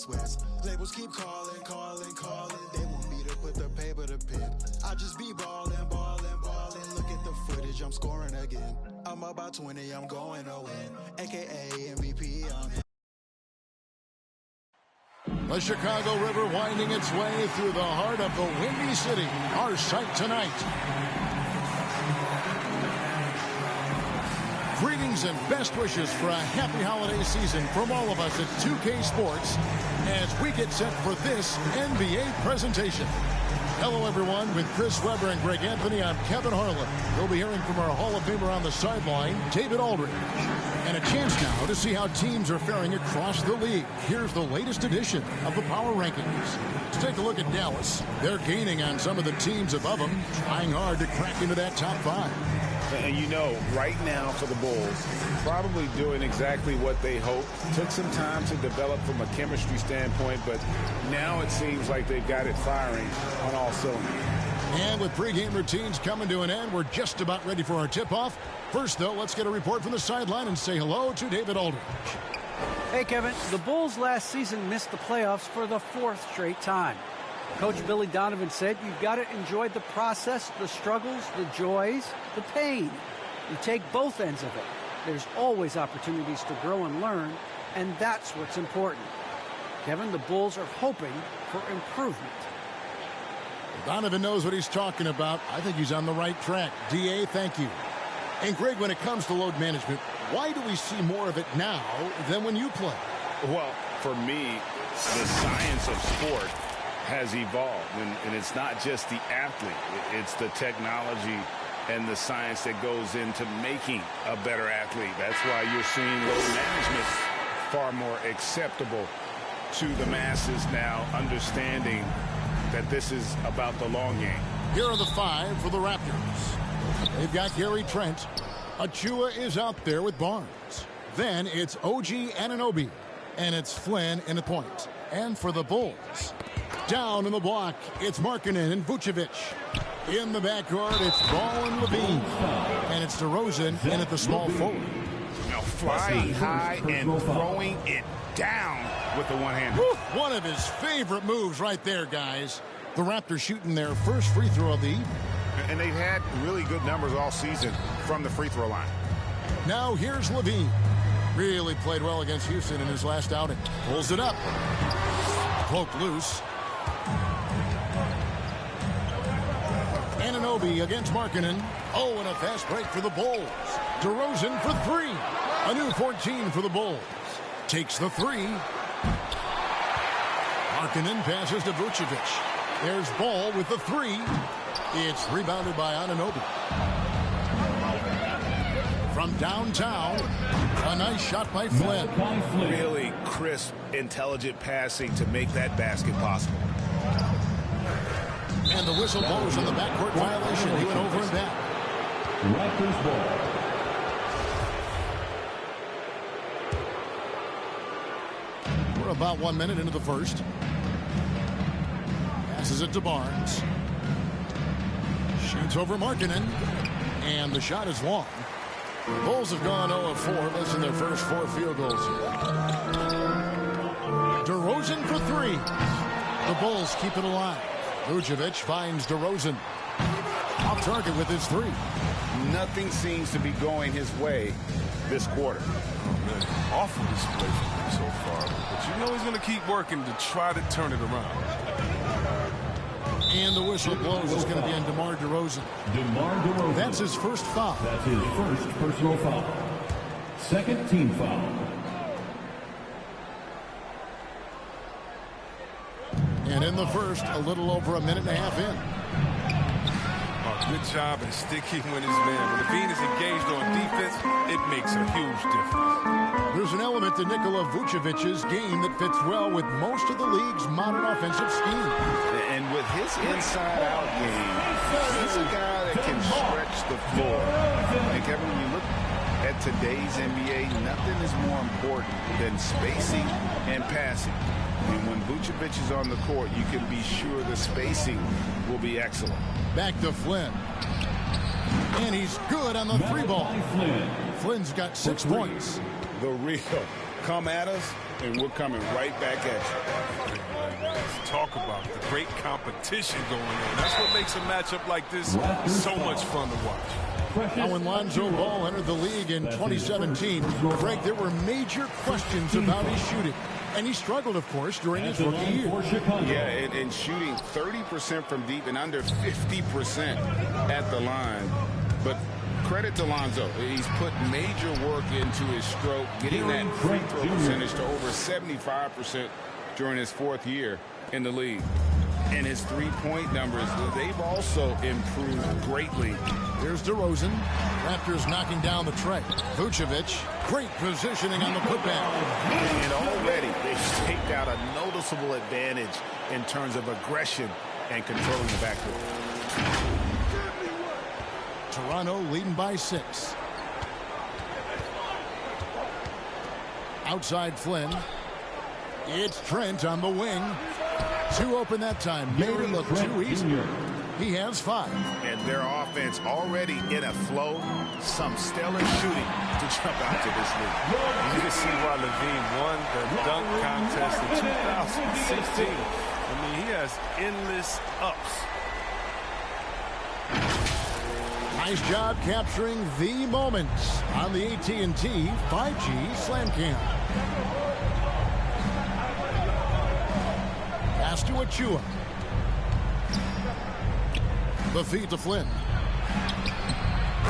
West. Labels keep calling, calling, calling. They want me to put the paper to pen. I just be ballin', ballin', ballin'. Look at the footage, I'm scoring again. I'm up by 20, I'm going to win. AKA MVP, I'm The Chicago River winding its way through the heart of the Windy City. Our sight tonight. Greetings and best wishes for a happy holiday season from all of us at 2K Sports as we get set for this NBA presentation. Hello, everyone. With Chris Webber and Greg Anthony, I'm Kevin Harlan. We'll be hearing from our Hall of Famer on the sideline, David Aldridge. And a chance now to see how teams are faring across the league. Here's the latest edition of the Power Rankings. Let's take a look at Dallas. They're gaining on some of the teams above them, trying hard to crack into that top 5. And you know, right now for the Bulls, probably doing exactly what they hoped. Took some time to develop from a chemistry standpoint, but now it seems like they've got it firing on all cylinders. And with pregame routines coming to an end, we're just about ready for our tip-off. First, though, let's get a report from the sideline and say hello to David Aldridge. Hey, Kevin. The Bulls last season missed the playoffs for the 4th straight time. Coach Billy Donovan said you've got to enjoy the process, the struggles, the joys, the pain. You take both ends of it. There's always opportunities to grow and learn, and that's what's important. Kevin, the Bulls are hoping for improvement. Donovan knows what he's talking about. I think he's on the right track. D.A., thank you. And, Greg, when it comes to load management, why do we see more of it now than when you play? Well, for me, the science of sport has evolved, and it's not just the athlete. It's the technology and the science that goes into making a better athlete. That's why you're seeing load management far more acceptable to the masses now, understanding that this is about the long game. Here are the 5 for the Raptors. They've got Gary Trent. Achua is out there with Barnes. Then it's OG Anunoby. And it's Flynn in the point. And for the Bulls, down in the block, it's Markkanen and Vucevic. In the backcourt, it's Ball and Levine. And it's DeRozan in at the small forward. Now flying high and throwing it down with the one-hander. One of his favorite moves right there, guys. The Raptors shooting their first free throw of the evening. And they've had really good numbers all season from the free throw line. Now here's Levine. Really played well against Houston in his last outing. Pulls it up. Cloak loose. Anunoby against Markkanen. Oh, and a fast break for the Bulls. DeRozan for 3. A new 14 for the Bulls. Takes the 3. Markkanen passes to Vucevic. There's Ball with the 3. It's rebounded by Anunoby. From downtown, a nice shot by Flynn. Really crisp, intelligent passing to make that basket possible. And the whistle blows on the backcourt violation. He went over and back. Raptors ball. We're about 1 minute into the first. Passes it to Barnes. Shoots over Markkanen. And the shot is long. The Bulls have gone 0 of 4, missing their first 4 field goals. DeRozan for 3. The Bulls keep it alive. Vucevic finds DeRozan. Off target with his 3. Nothing seems to be going his way this quarter. Awful display from him so far. But you know he's going to keep working to try to turn it around. And the whistle blows. It's going to be on DeMar DeRozan. DeMar DeRozan. That's his first foul. That's his first personal foul. Second team foul. And in the first, a little over a minute and a half in. Good job and sticking with his man. When Levine is engaged on defense, it makes a huge difference. There's an element to Nikola Vucevic's game that fits well with most of the league's modern offensive scheme. And with his inside-out game, he's a guy that can stretch the floor. And Kevin, when you look at today's NBA, nothing is more important than spacing and passing. And when Vucevic is on the court, you can be sure the spacing will be excellent. Back to Flynn. And he's good on the 3 ball. Flynn's got 6 points. The real come at us, and we're coming right back at you. Let's talk about the great competition going on. That's what makes a matchup like this so much fun to watch. Now, when Lonzo Ball entered the league in 2017, Greg, there were major questions about his shooting. And he struggled, of course, during his rookie year. Yeah, and shooting 30% from deep and under 50% at the line. But credit to Lonzo. He's put major work into his stroke, getting that free throw percentage to over 75% during his 4th year in the league. And his three-point numbers, they've also improved greatly. Here's DeRozan. Raptors knocking down the tray. Vucevic, great positioning on the putback. And already they've staked out a noticeable advantage in terms of aggression and controlling the backcourt. Toronto leading by 6. Outside Flynn. It's Trent on the wing. Too open that time. Made it look too easy. He has 5. And their offense already in a flow. Some stellar shooting to jump out to this league. You can see why Levine won the dunk contest in 2016. I mean, he has endless ups. Nice job capturing the moments on the AT&T 5G Slam Cam. Pass to Achua. The feed to Flynn.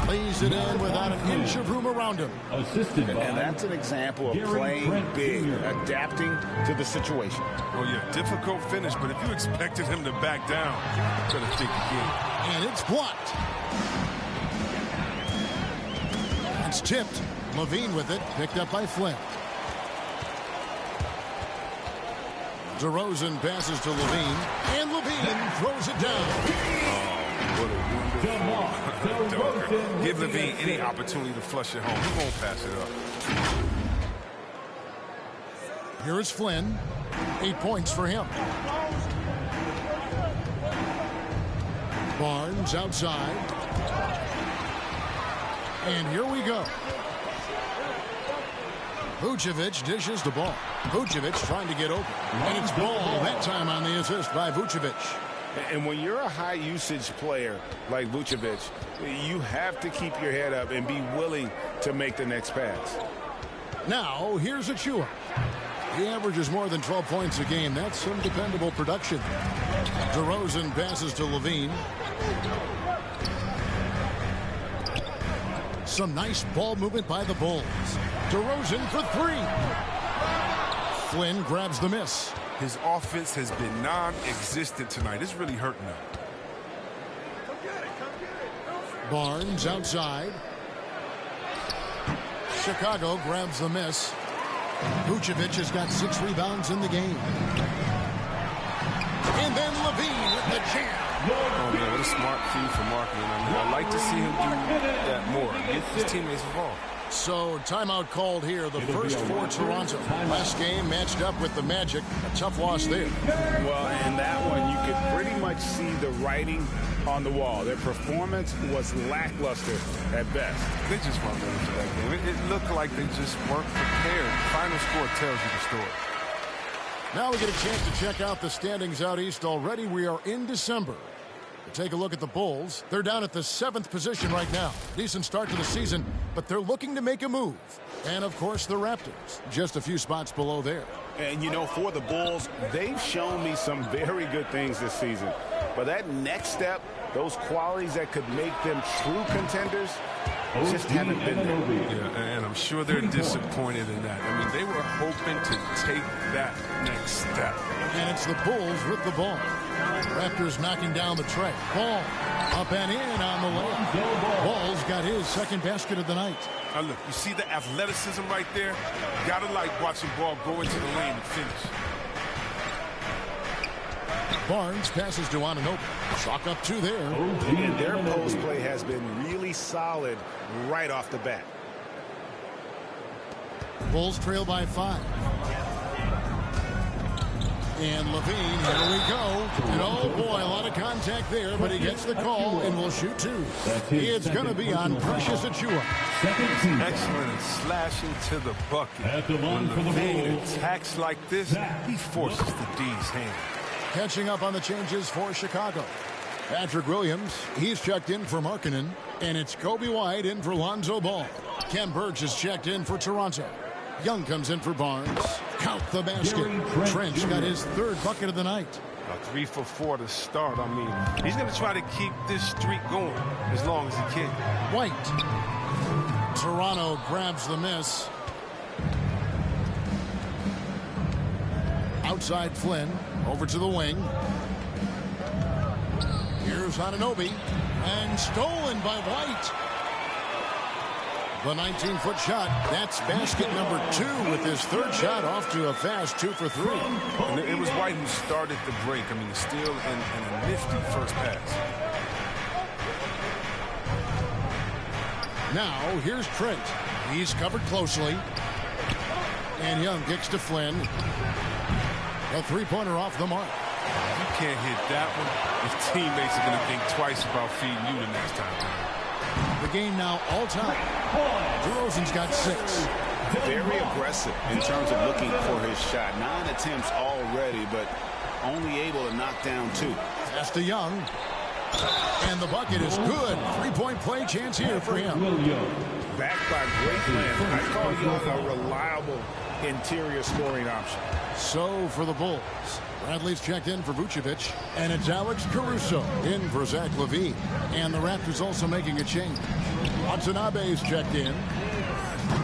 Lays it in without an inch of room around him. And that's an example of playing big, adapting to the situation. Well, yeah, difficult finish, but if you expected him to back down, you better think again. And it's blocked. It's tipped. Levine with it, picked up by Flynn. DeRozan passes to Levine, and Levine throws it down. What a wonderful Give Levine any opportunity to flush it home. He won't pass it up. Here is Flynn. 8 points for him. Barnes outside. And here we go. Vucevic dishes the ball. Vucevic trying to get open. And it's Ball that time on the assist by Vucevic. And when you're a high-usage player like Vucevic, you have to keep your head up and be willing to make the next pass. Now, here's Achua. He averages more than 12 points a game. That's some dependable production. DeRozan passes to Levine. Some nice ball movement by the Bulls. DeRozan for 3. Flynn grabs the miss. His offense has been non-existent tonight. It's really hurting him. Barnes outside. Chicago grabs the miss. Vucevic has got 6 rebounds in the game. And then Levine with the jam. Oh, man, what a smart feed for marketing. I mean, I'd like to see him do that more. Get his teammates involved. So, timeout called here. The first for Toronto. Last game matched up with the Magic. A tough loss there. Well, in that one, you could pretty much see the writing on the wall. Their performance was lackluster at best. They just weren't ready for that game. It looked like they just weren't prepared. The final score tells you the story. Now we get a chance to check out the standings out east already. We are in December. Take a look at the Bulls. They're down at the 7th position right now. Decent start to the season, but they're looking to make a move. And, of course, the Raptors, just a few spots below there. And, you know, for the Bulls, they've shown me some very good things this season. But that next step, those qualities that could make them true contenders, just haven't been there. Yeah, and I'm sure they're disappointed in that. I mean, they were hoping to take that next step. And it's the Bulls with the ball. Raptors knocking down the tray. Ball up and in on the layup. Ball's got his second basket of the night. Now look, you see the athleticism right there? You gotta like watching Ball go into the lane and finish. Barnes passes to Anunoby. Chalk up 2 there. And their post play has been really solid right off the bat. Bulls trail by 5. And Levine, here we go. And oh boy, a lot of contact there, but he gets the call and will shoot two. It's going to be on Precious Achiuwa. Excellent and slashing to the bucket. When Levine attacks like this, he forces the D's hand. Catching up on the changes for Chicago. Patrick Williams, he's checked in for Markkanen. And it's Kobe White in for Lonzo Ball. Ken Burks is checked in for Toronto. Young comes in for Barnes. Count the basket. Trent got his third bucket of the night. 3 for 4 to start. I mean, he's going to try to keep this streak going as long as he can. White. Toronto grabs the miss. Outside Flynn. Over to the wing. Here's Anunoby. And stolen by White. The 19-foot shot. That's basket number 2 with his third shot off to a fast 2 for 3. And it was White who started the break. I mean, still and a nifty first pass. Now, here's Trent. He's covered closely. And Young kicks to Flynn. A three-pointer off the mark. If you can't hit that one, your teammates are going to think twice about feeding you the next time. The game now all-time. DeRozan's got 6. Very aggressive in terms of looking for his shot. 9 attempts already, but only able to knock down 2. Pass to Young. And the bucket is good. Three-point play chance here for him. Backed by great plan. I call Young a reliable interior scoring option. So for the Bulls, Bradley's checked in for Vucevic, and it's Alex Caruso in for Zach LaVine. And the Raptors also making a change. Watanabe's checked in,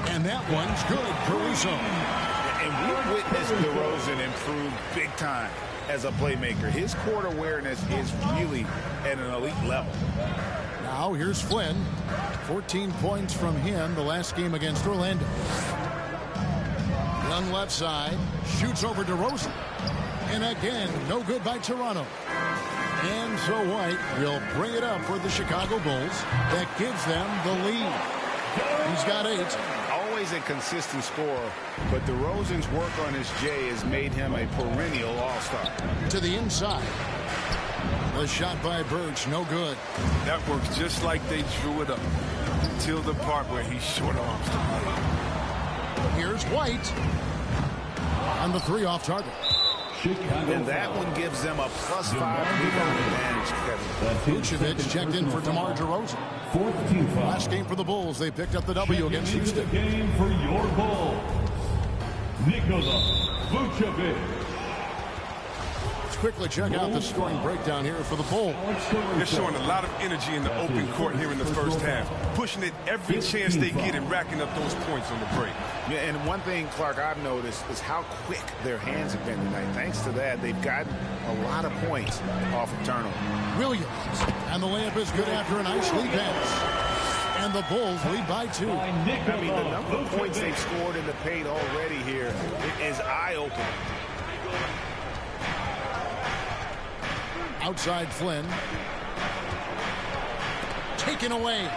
and that one's good. Caruso. And we witnessed DeRozan improve big time as a playmaker. His court awareness is really at an elite level. Now here's Flynn. 14 points from him the last game against Orlando. Young left side, shoots over DeRozan. And again, no good by Toronto. And so White will bring it up for the Chicago Bulls. That gives them the lead. He's got 8. Always a consistent scorer, but DeRozan's work on his J has made him a perennial all-star. To the inside. The shot by Birch, no good. That works just like they drew it up. Until the part where he short arms the play. Here's White. On the 3 off target. And that one gives them a +5 rebound advantage, Kevin. Vucevic checked in for DeMar DeRozan. Last game for the Bulls, they picked up the W against Houston. Game for your Bulls, Nikola Vucevic. Let's quickly check out the scoring breakdown here for the Bulls. They're showing a lot of energy in the open court here in the first half, pushing it every chance they get and racking up those points on the break. Yeah, and one thing, Clark, I've noticed is how quick their hands have been tonight. Thanks to that, they've gotten a lot of points off of turnover. Williams, and the layup is good after a nice lead pass. And the Bulls lead by 2. I mean, the number of points they've scored in the paint already here is eye-opening. Outside Flynn. Taken away.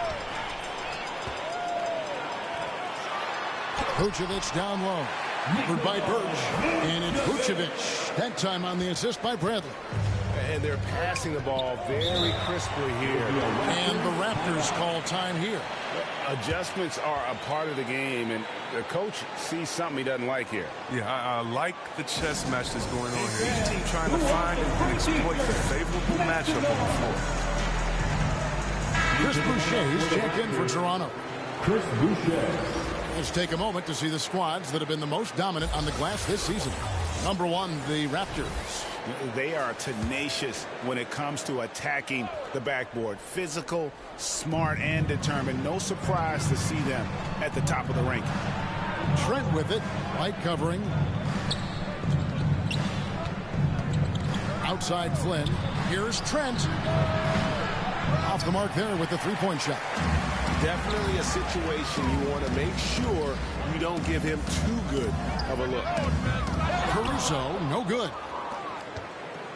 Vucevic down low. Covered by Birch. And it's Vucevic. That time on the assist by Bradley. And they're passing the ball very crisply here. And the Raptors call time here. Adjustments are a part of the game, and the coach sees something he doesn't like here. Yeah, I like the chess match that's going on here. Each team trying to find and exploit the favorable matchup on the floor. Chris Boucher is checked in for Toronto. Chris Boucher. Let's take a moment to see the squads that have been the most dominant on the glass this season. Number 1, the Raptors. They are tenacious when it comes to attacking the backboard. Physical, smart, and determined. No surprise to see them at the top of the ranking. Trent with it. White covering. Outside Flynn. Here's Trent. Off the mark there with the three-point shot. Definitely a situation you want to make sure you don't give him too good of a look. Caruso, no good.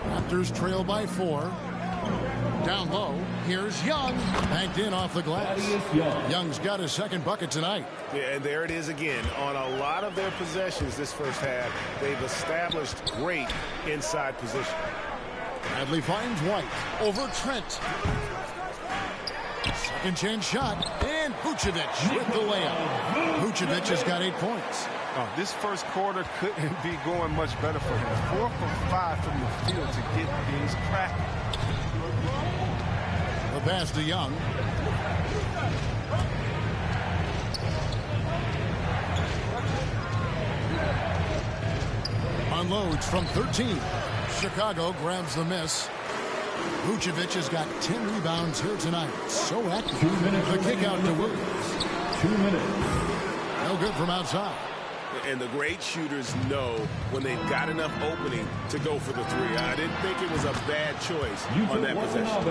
Raptors trail by 4. Down low, here's Young. Banked in off the glass. Young's got his second bucket tonight. Yeah, and there it is again. On a lot of their possessions this first half, they've established great inside position. Bradley finds White over Trent. Second chance shot, and Vucevic with the layup. Vucevic has got 8 points. This first quarter couldn't be going much better for him. 4 for 5 from the field to get things cracking. The pass to Young. Unloads from 13. Chicago grabs the miss. Vucevic has got 10 rebounds here tonight. So active. 2 minutes. The kick out to Williams. 2 minutes. No good from outside. And the great shooters know when they've got enough opening to go for the three. I didn't think it was a bad choice on that possession.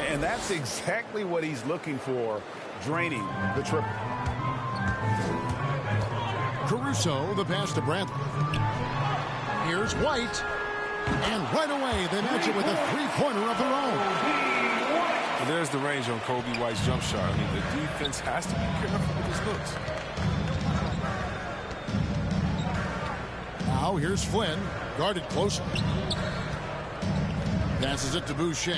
And that's exactly what he's looking for, draining the triple. Caruso, the pass to Brantley. Here's White. And right away, they match it with a three-pointer of their own. And there's the range on Kobe White's jump shot. I mean, the defense has to be careful with his looks. Now here's Flynn, guarded closely. Passes it to Boucher.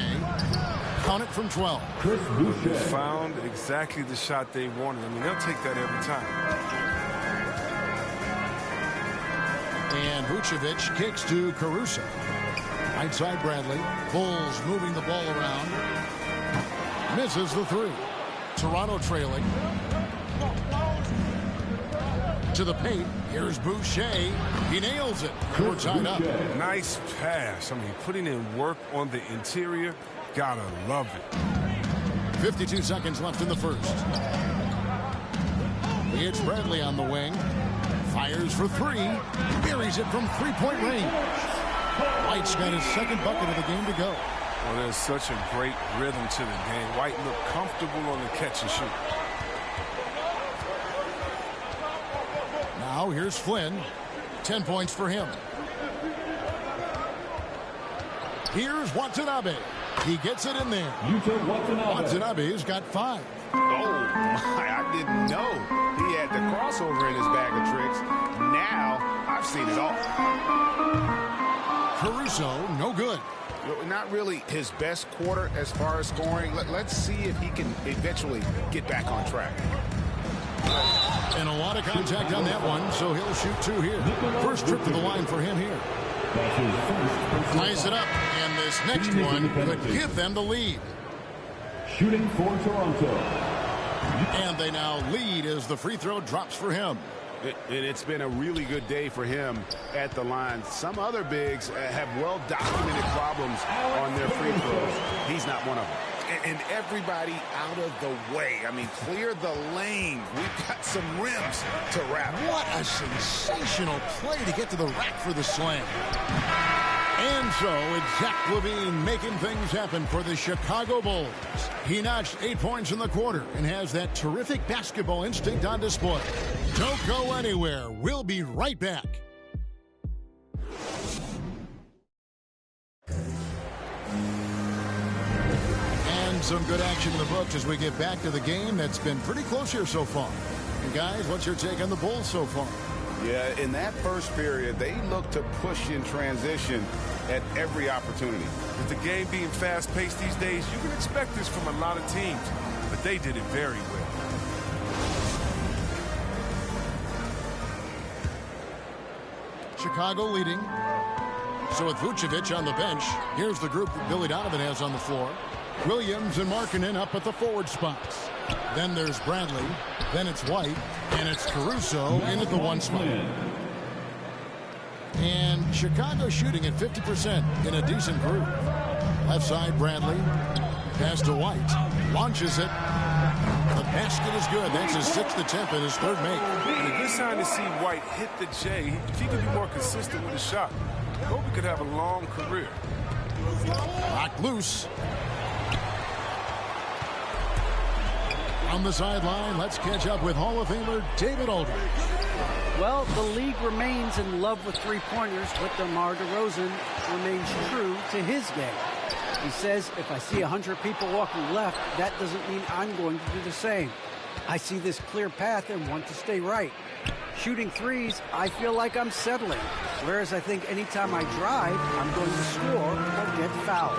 Count it from 12. Chris Boucher. Found exactly the shot they wanted. I mean, they'll take that every time. And Vucevic kicks to Caruso. Right side Bradley. Bulls moving the ball around. Misses the three. Toronto trailing. To the paint. Here's Boucher. He nails it. We're tied up. Nice pass. I mean, putting in work on the interior. Gotta love it. 52 seconds left in the first. It's Bradley on the wing. Fires for three. Buries it from three-point range. White's got his second bucket of the game to go. Well, there's such a great rhythm to the game. White looked comfortable on the catch and shoot. Now here's Flynn. 10 points for him. Here's Watanabe. He gets it in there. Watanabe's got 5. Oh, my, I didn't know he had the crossover in his bag of tricks. Now I've seen it all. Caruso, no good. Not really his best quarter as far as scoring. Let's see if he can eventually get back on track. And a lot of contact on that one, so he'll shoot 2 here. First trip to the line for him here. Ties it up, and this next one could give them the lead. Shooting for Toronto. And they now lead as the free throw drops for him. And it's been a really good day for him at the line. Some other bigs have well-documented problems on their free throws. He's not one of them. And everybody out of the way. I mean, clear the lane. We've got some rims to wrap. What a sensational play to get to the rack for the slam. And so it's Zach LaVine making things happen for the Chicago Bulls. He notched 8 points in the quarter and has that terrific basketball instinct on display. Don't go anywhere. We'll be right back. And some good action in the books as we get back to the game that's been pretty close here so far. And guys, what's your take on the Bulls so far? Yeah, in that first period, they look to push in transition at every opportunity. With the game being fast-paced these days, you can expect this from a lot of teams, but they did it very well. Chicago leading. So with Vucevic on the bench, here's the group that Billy Donovan has on the floor. Williams and Markkanen up at the forward spots. Then there's Bradley. Then it's White. And it's Caruso in at the 1 spot. And Chicago shooting at 50% in a decent group. Left side, Bradley. Pass to White. Launches it. The basket is good. That's his 6th attempt and his 3rd make. And a good sign to see White hit the J. If he could be more consistent with his shot, Kobe could have a long career. Locked loose. On the sideline, let's catch up with Hall of Famer David Aldridge. Well, the league remains in love with three-pointers, but DeMar DeRozan remains true to his game. He says, if I see 100 people walking left, that doesn't mean I'm going to do the same. I see this clear path and want to stay right. Shooting threes, I feel like I'm settling. Whereas I think anytime I drive, I'm going to score or get fouled.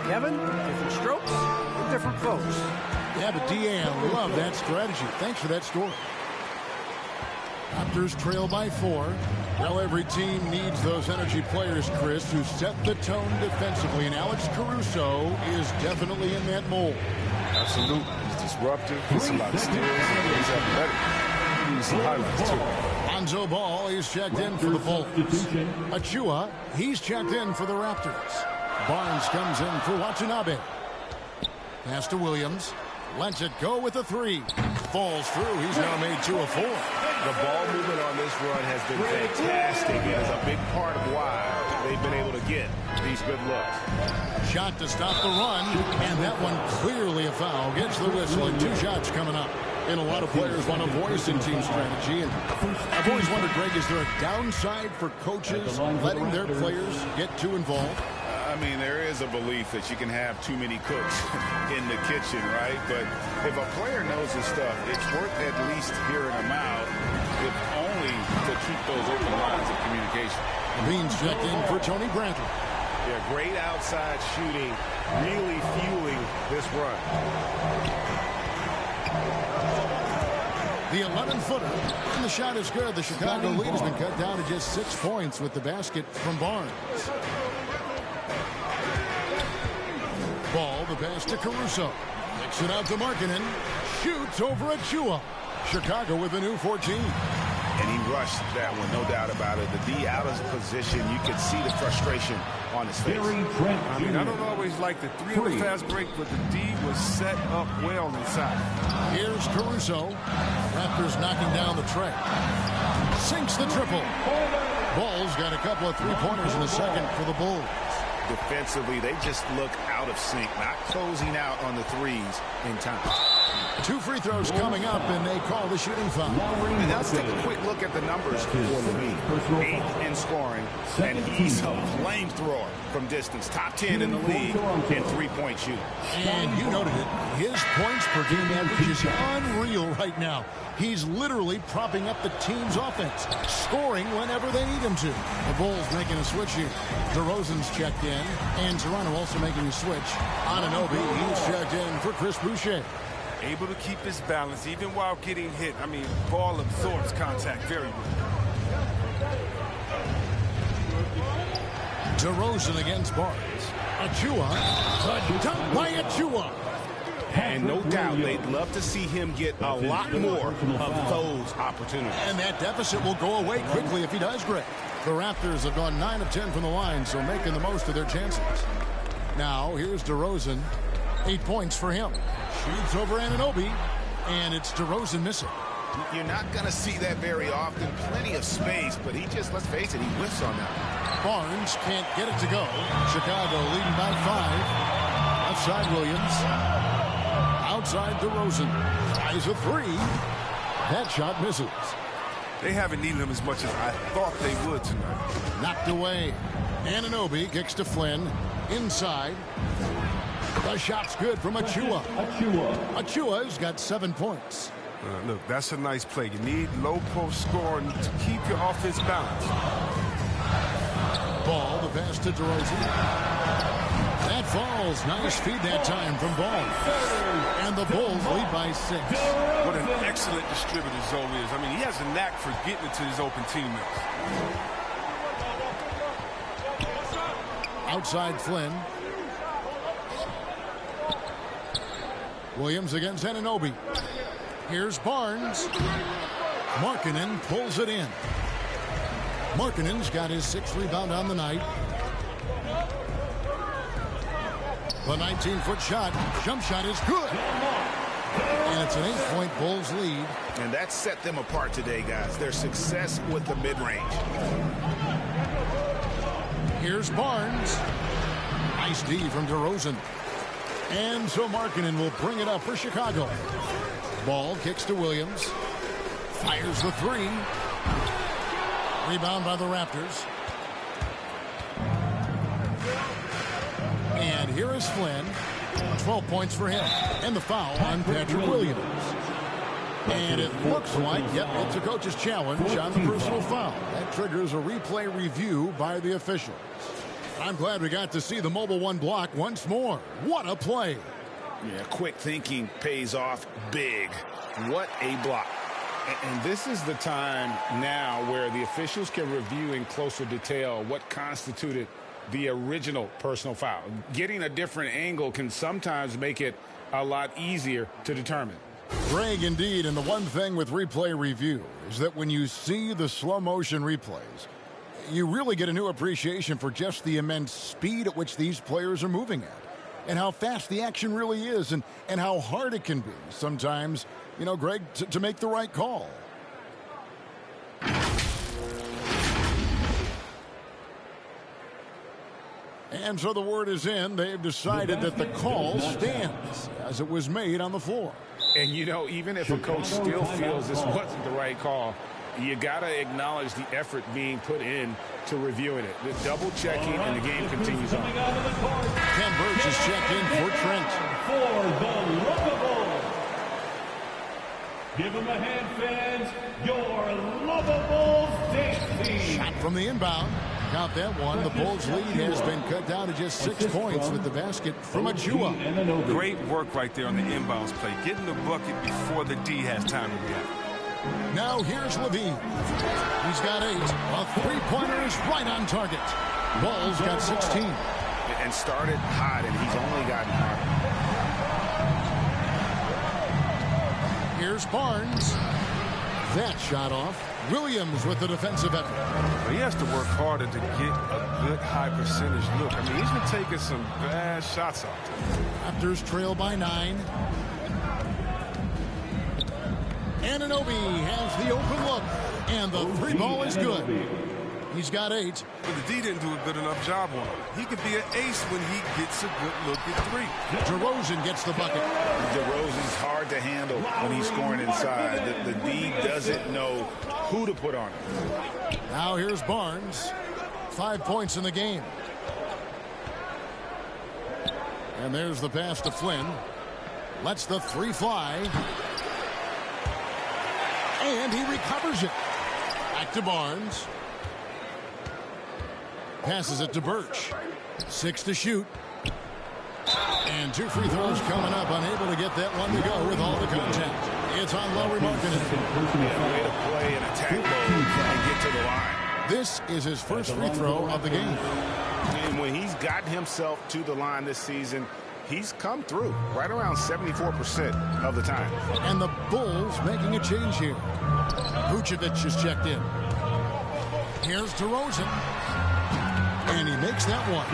Kevin, different strokes for different folks. Yeah, but DA, I love that strategy. Thanks for that story. Raptors trail by 4. Well, every team needs those energy players, Chris, who set the tone defensively. And Alex Caruso is definitely in that mold. Absolutely. He's disruptive. Gets a lot of steals. He's athletic. He's some highlights, too. Lonzo Ball, he's checked in for the Bulls. Achua, he's checked in for the Raptors. Barnes comes in for Watanabe. Pass to Williams. Lets it go with a 3. Falls through. He's now made 2 of 4. The ball movement on this run has been fantastic. It is a big part of why they've been able to get these good looks. Shot to stop the run, and that one clearly a foul. Gets the whistle, and 2 shots coming up. And a lot of players want a voice in team strategy. And I've always wondered, Greg, is there a downside for coaches letting their players get too involved? I mean, there is a belief that you can have too many cooks in the kitchen, right? But if a player knows his stuff, it's worth at least hearing him out, if only to keep those open lines of communication. Beans checked in for Tony Bradley. Yeah, great outside shooting, really fueling this run. The 11-footer, and the shot is good. The Chicago lead has been cut down to just 6 points with the basket from Barnes. Ball, the pass to Caruso. Kicks it out to Markkanen. Shoots over Achua. Chicago with a new 14. And he rushed that one, no doubt about it. The D out of position, you could see the frustration on his face. I mean, I don't always like the 3 on the fast break, but the D was set up well inside. Here's Caruso. Raptors knocking down the tray. Sinks the triple. Ball's got a couple of 3-pointers in the second for the Bulls. Defensively, they just look out of sync, not closing out on the threes in time. 2 free throws coming up, and they call the shooting foul. And let's take a quick look at the numbers for Levine. 8th in scoring, and he's a flamethrower from distance. Top 10 in the league in 3-point shooting. And you noted it. His points per game average is unreal right now. He's literally propping up the team's offense, scoring whenever they need him to. The Bulls making a switch here. DeRozan's checked in, and Toronto also making a switch. Anunoby, he's checked in for Chris Boucher. Able to keep his balance even while getting hit. I mean, ball absorbs contact very well. DeRozan against Barnes. Achua. Dunk by Achua. And no doubt they'd love to see him get a lot more of those opportunities. And that deficit will go away quickly if he does, Greg. The Raptors have gone 9 of 10 from the line, so making the most of their chances. Now, here's DeRozan. 8 points for him. Shoots over Anunoby, and it's DeRozan missing. You're not going to see that very often. Plenty of space, but he just, let's face it, he whiffs on that. Barnes can't get it to go. Chicago leading by 5. Outside Williams. Outside DeRozan. Tries a 3. That shot misses. They haven't needed him as much as I thought they would tonight. Knocked away. Anunoby kicks to Flynn. Inside. The shot's good from Achua. Achua's got 7 points. Look, that's a nice play. You need low post scoring to keep your offense balanced. Ball, the pass to DeRozan. That falls. Nice feed that time from Ball. And the Bulls lead by 6. What an excellent distributor Zoe is. I mean, he has a knack for getting it to his open teammates. Outside Flynn. Williams against Anunoby. Here's Barnes. Markkanen pulls it in. Markkanen's got his 6th rebound on the night. The 19-foot shot. Jump shot is good. And it's an 8-point Bulls lead. And that set them apart today, guys. Their success with the mid-range. Here's Barnes. Nice D from DeRozan. And so Markkanen will bring it up for Chicago. Ball kicks to Williams. Fires the 3. Rebound by the Raptors. And Dennis Flynn. 12 points for him. And the foul on Patrick Williams. And it looks like, yep, it's a coach's challenge on the personal foul. That triggers a replay review by the officials. I'm glad we got to see the Mobile One block once more. What a play. Yeah, quick thinking pays off big. What a block. And this is the time now where the officials can review in closer detail what constituted the original personal foul. Getting a different angle can sometimes make it a lot easier to determine. Greg, indeed, and the one thing with replay review is that when you see the slow motion replays, you really get a new appreciation for just the immense speed at which these players are moving at and how fast the action really is and how hard it can be sometimes, you know, Greg, to make the right call. And so the word is in. They've decided that the call stands as it was made on the floor. And, you know, even if a coach still feels this wasn't the right call, you got to acknowledge the effort being put in to reviewing it. The double checking and the game continues on. Ken Birch is checked in for Trent. For the Lovable. Give them a hand, fans. Your Lovable dance team. Shot from the inbound. Count that one. The Bulls' lead has been cut down to just 6 points with the basket from Achua. Great work right there on the inbounds play. Getting the bucket before the D has time to react. Now here's Levine. He's got 8. A three-pointer is right on target. Bulls got 16. And started hot, and he's only gotten hotter. Here's Barnes. That shot off. Williams with the defensive effort. He has to work harder to get a good high percentage look. I mean, he's been taking some bad shots out there. Raptors trail by 9. Anunoby has the open look. And the three ball is good. He's got 8. But the D didn't do a good enough job on him. He could be an ace when he gets a good look at 3. DeRozan gets the bucket. DeRozan's hard to handle when he's scoring inside. The D doesn't know who to put on him. Now here's Barnes. 5 points in the game. And there's the pass to Flynn. Lets the 3 fly. And he recovers it. Back to Barnes. Passes it to Birch. 6 to shoot. And 2 free throws coming up. Unable to get that one to go with all the contact. It's on Lauri Markkanen. Yeah, way to play and attack mode and get to the line. This is his first free throw of the game. And when he's gotten himself to the line this season, he's come through right around 74% of the time. And the Bulls making a change here. Vucevic is checked in. Here's DeRozan. And he makes that one.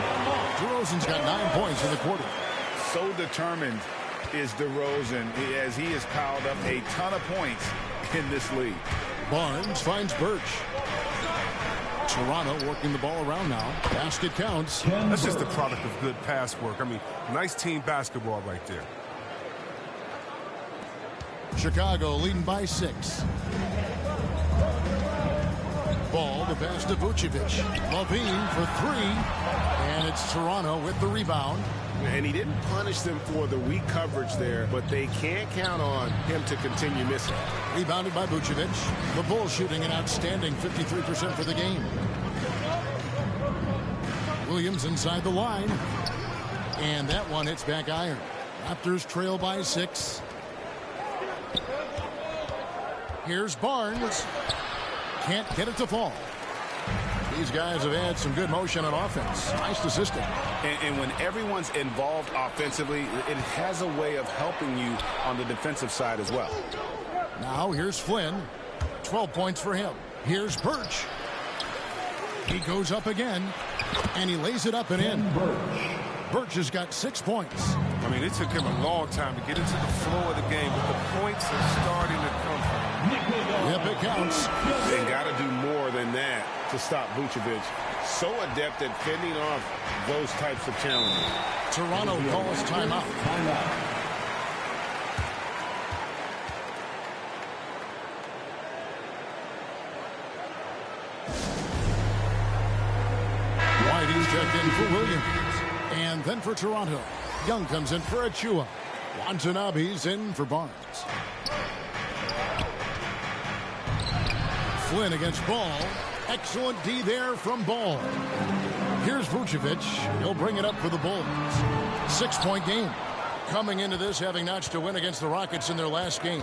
DeRozan's got 9 points in the quarter. So determined is DeRozan as he has piled up a ton of points in this league. Barnes finds Birch. Toronto working the ball around now. Basket counts. That's just the product of good pass work. I mean, nice team basketball right there. Chicago leading by 6. Ball, the pass to Vucevic. Levine for 3. And it's Toronto with the rebound. And he didn't punish them for the weak coverage there, but they can't count on him to continue missing. Rebounded by Vucevic. The Bulls shooting an outstanding 53% for the game. Williams inside the line. And that one hits back iron. Raptors trail by 6. Here's Barnes. Can't get it to fall. These guys have had some good motion on offense. Nice to system. And when everyone's involved offensively, it has a way of helping you on the defensive side as well. Now here's Flynn. 12 points for him. Here's Birch. He goes up again, and he lays it up and in. Birch has got 6 points. I mean, it took him a long time to get into the flow of the game, but the points are starting to come from him. Yep, it counts. They got to do more than that to stop Vucevic. So adept at fending off those types of challenges. Toronto calls timeout. Whitey's checked in for Williams. And then for Toronto, Young comes in for Achua. Watanabe's in for Barnes. Flynn against Ball. Excellent D there from Ball. Here's Vucevic. He'll bring it up for the Bulls. 6-point game. Coming into this, having notched a win against the Rockets in their last game.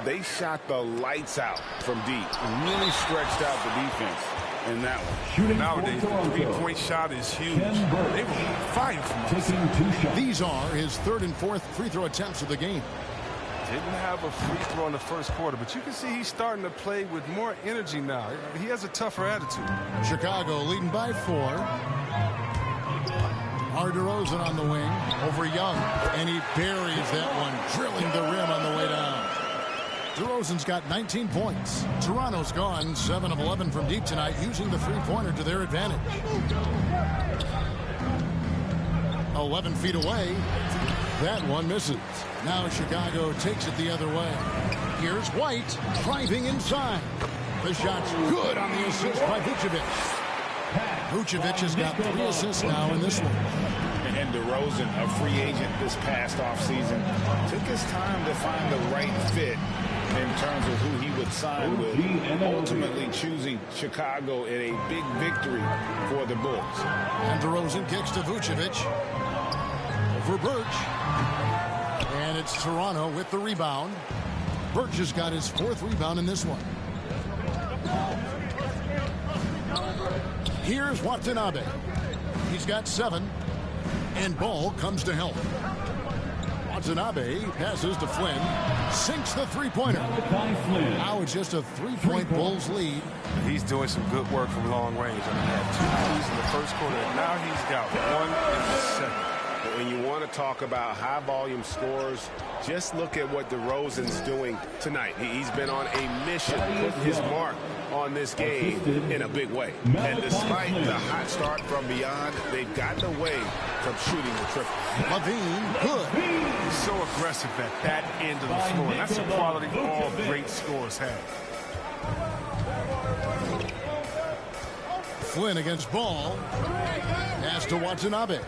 They shot the lights out from deep. Really stretched out the defense in that one. Nowadays, the three-point shot is huge. They were fighting from us. These are his third and fourth free throw attempts of the game. Didn't have a free throw in the first quarter, but you can see he's starting to play with more energy now. He has a tougher attitude. Chicago leading by 4. DeRozan on the wing over Young, and he buries that one, drilling the rim on the way down. DeRozan's got 19 points. Toronto's gone 7 of 11 from deep tonight, using the three-pointer to their advantage. 11 feet away. That one misses. Now Chicago takes it the other way. Here's White driving inside. The shot's good on the assist by Vucevic. Vucevic has got 3 assists now in this one. And DeRozan, a free agent this past offseason, took his time to find the right fit in terms of who he would sign with, ultimately choosing Chicago in a big victory for the Bulls. And DeRozan kicks to Vucevic. Over Birch. And it's Toronto with the rebound. Birch has got his 4th rebound in this one. Here's Watanabe. He's got 7. And Ball comes to help. Watanabe passes to Flynn. Sinks the three-pointer. Now it's just a 3-point Bulls lead. He's doing some good work from long range. I mean, he had 2 threes in the first quarter, and now he's got 1 in the second. When you want to talk about high-volume scores, just look at what DeRozan's doing tonight. He's been on a mission, putting his mark on this game in a big way. And despite the hot start from beyond, they've gotten away from shooting the triple. Levine, good. He's so aggressive at that end of the floor. That's a quality all great scorers have. Flynn against Ball. Pass to Watanabe.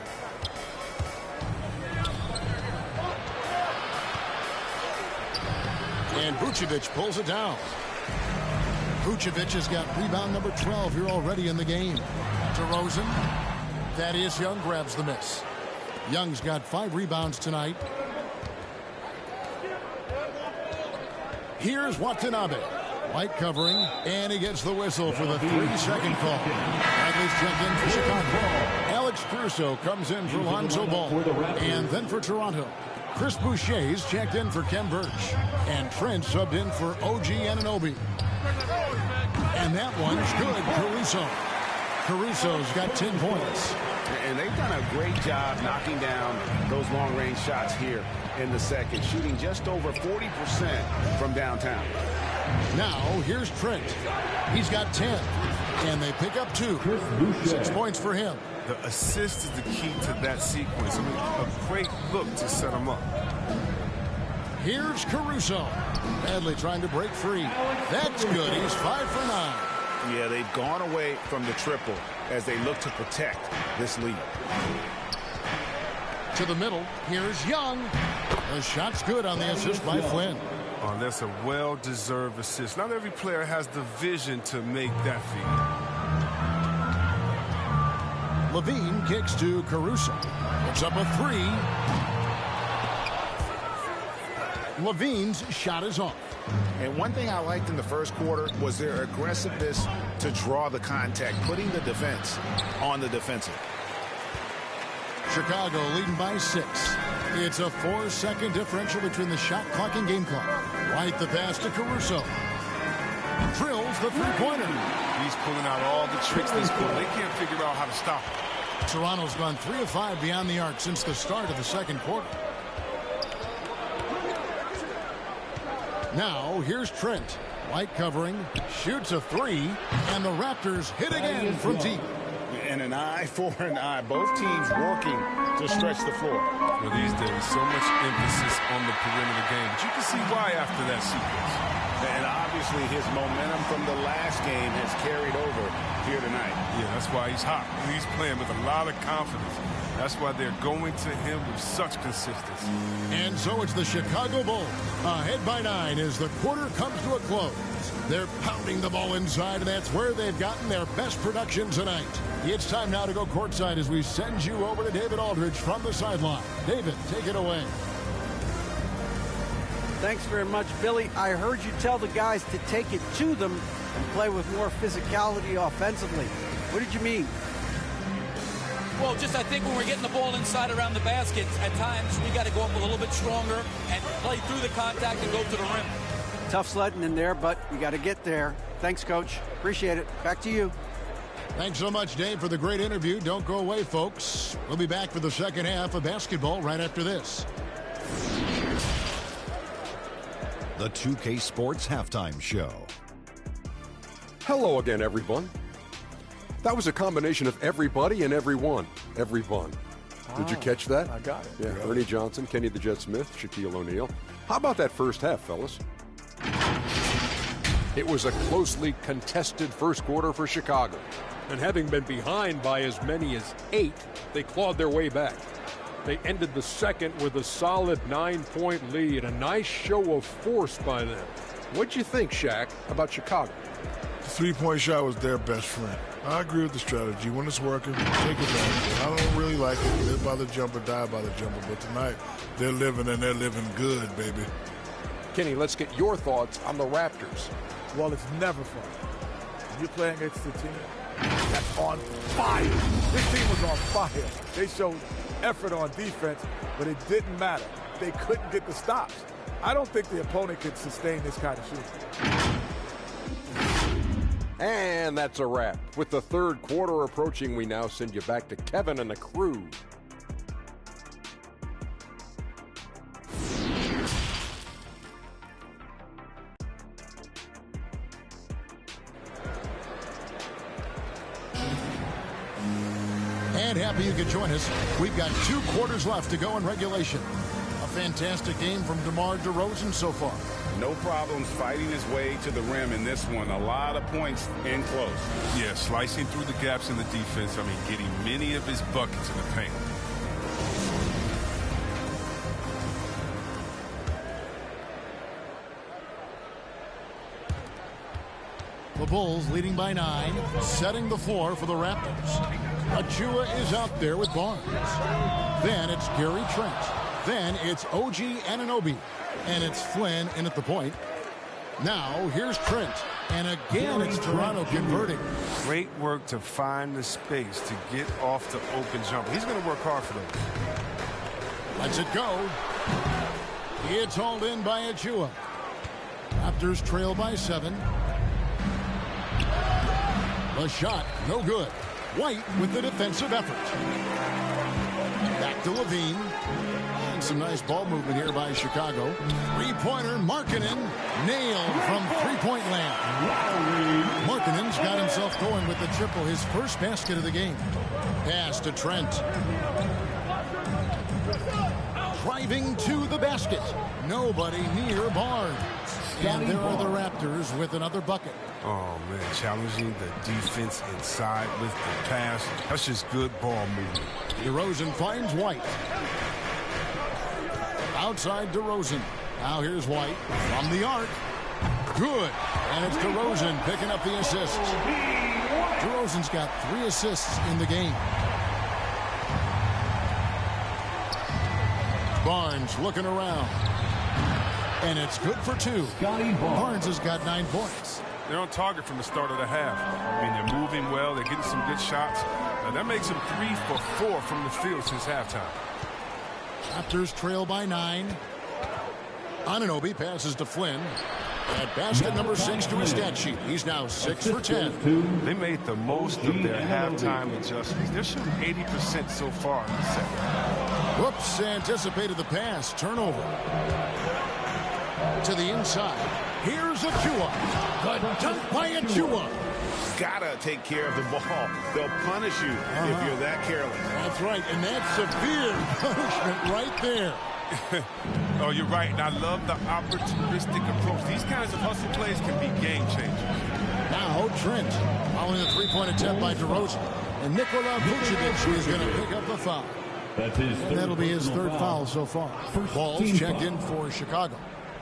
And Vucevic pulls it down. Vucevic has got rebound number 12 here already in the game. DeRozan. Thaddeus Young grabs the miss. Young's got 5 rebounds tonight. Here's Watanabe. White covering, and he gets the whistle for the 3-second call. Bradley's checked in for Chicago. Alex Caruso comes in for Lonzo Ball. And then for Toronto, Chris Boucher's checked in for Ken Birch. And Trent subbed in for OG Anunoby. And that one's good, Caruso. Caruso's got 10 points. And they've done a great job knocking down those long-range shots here in the second, shooting just over 40% from downtown. Now, here's Trent. He's got 10. And they pick up 2. 6 points for him. The assist is the key to that sequence. I mean, a great look to set him up. Here's Caruso. Bradley trying to break free. That's good. He's 5 for 9. Yeah, they've gone away from the triple as they look to protect this lead. To the middle. Here's Young. The shot's good on the assist by Flynn. Oh, that's a well-deserved assist. Not every player has the vision to make that feed. Levine kicks to Caruso. Puts up a 3. Levine's shot is off. And one thing I liked in the first quarter was their aggressiveness to draw the contact, putting the defense on the defensive. Chicago leading by 6. It's a 4-second differential between the shot clock and game clock. White the pass to Caruso. Drills the three-pointer. He's pulling out all the tricks this quarter. They can't figure out how to stop him. Toronto's gone 3 of 5 beyond the arc since the start of the second quarter. Now, here's Trent. White covering, shoots a 3, and the Raptors hit again from deep. And an eye for an eye. Both teams working to stretch the floor. Well, these days, so much emphasis on the perimeter game. But you can see why after that sequence. And obviously his momentum from the last game has carried over here tonight. Yeah, that's why he's hot. He's playing with a lot of confidence. That's why they're going to him with such consistency. And so it's the Chicago Bulls ahead by 9 as the quarter comes to a close. They're pounding the ball inside, and that's where they've gotten their best production tonight. It's time now to go courtside as we send you over to David Aldridge from the sideline. David, take it away. Thanks very much, Billy. I heard you tell the guys to take it to them and play with more physicality offensively. What did you mean? Well, just I think when we're getting the ball inside around the basket, at times we got to go up a little bit stronger and play through the contact and go to the rim. Tough sledding in there, but you got to get there. Thanks, Coach. Appreciate it. Back to you. Thanks so much, Dave, for the great interview. Don't go away, folks. We'll be back for the second half of basketball right after this. The 2K Sports Halftime Show. Hello again, everyone. That was a combination of everybody and everyone. Everyone. Did you catch that? I got it. Yeah, Ernie Johnson, Kenny the Jet Smith, Shaquille O'Neal. How about that first half, fellas? It was a closely contested first quarter for Chicago. And having been behind by as many as 8, they clawed their way back. They ended the second with a solid 9-point lead. A nice show of force by them. What'd you think, Shaq, about Chicago? The three-point shot was their best friend. I agree with the strategy. When it's working, take advantage. I don't really like it. Live by the jumper, die by the jumper. But tonight, they're living, and they're living good, baby. Kenny, let's get your thoughts on the Raptors. Well, it's never fun. When you're playing against a team that's on fire. This team was on fire. They showed effort on defense, but it didn't matter. They couldn't get the stops. I don't think the opponent could sustain this kind of shooting. And that's a wrap. With the third quarter approaching, we now send you back to Kevin and the crew. And happy you could join us. We've got 2 quarters left to go in regulation. A fantastic game from DeMar DeRozan so far. No problems fighting his way to the rim in this one. A lot of points in close. Yeah, slicing through the gaps in the defense. I mean, getting many of his buckets in the paint. The Bulls leading by 9, setting the floor for the Raptors. Achua is out there with Barnes. Then it's Gary Trent. Then it's OG Anunoby. And it's Flynn in at the point. Now here's Trent. And again it's Toronto converting. Great work to find the space to get off the open jumper. He's going to work hard for them. Lets it go. It's hauled in by Achua. Raptors trail by 7. The shot, no good. White with the defensive effort. Back to Levine. And some nice ball movement here by Chicago. Three-pointer, Markkanen, nailed from three-point land. Markkanen's got himself going with the triple, his first basket of the game. Pass to Trent. Driving to the basket. Nobody near Barnes. And there are the Raptors with another bucket. Oh, man, challenging the defense inside with the pass. That's just good ball movement. DeRozan finds White. Outside DeRozan. Now here's White from the arc. Good. And it's DeRozan picking up the assist. DeRozan's got 3 assists in the game. Barnes looking around. And it's good for 2. Barnes has got 9 points. They're on target from the start of the half. I mean, they're moving well. They're getting some good shots. Now, that makes them 3 for 4 from the field since halftime. Raptors trail by 9. Anunoby passes to Flynn. At basket number 6 to his stat sheet. He's now 6 for 10. They made the most of their halftime adjustments. They're shooting 80% so far in the second. Whoops, anticipated the pass. Turnover. To the inside. Here's Achua. The dunk by Achua. Gotta take care of the ball. They'll punish you if you're that careless. That's right, and that's severe punishment right there. Oh, you're right, and I love the opportunistic approach. These kinds of hustle plays can be game changers. Now Trent following a 3-point attempt by DeRozan. And Nikola Vucevic is going to pick up the foul. That'll be his third foul so far. Ball's checked in for Chicago.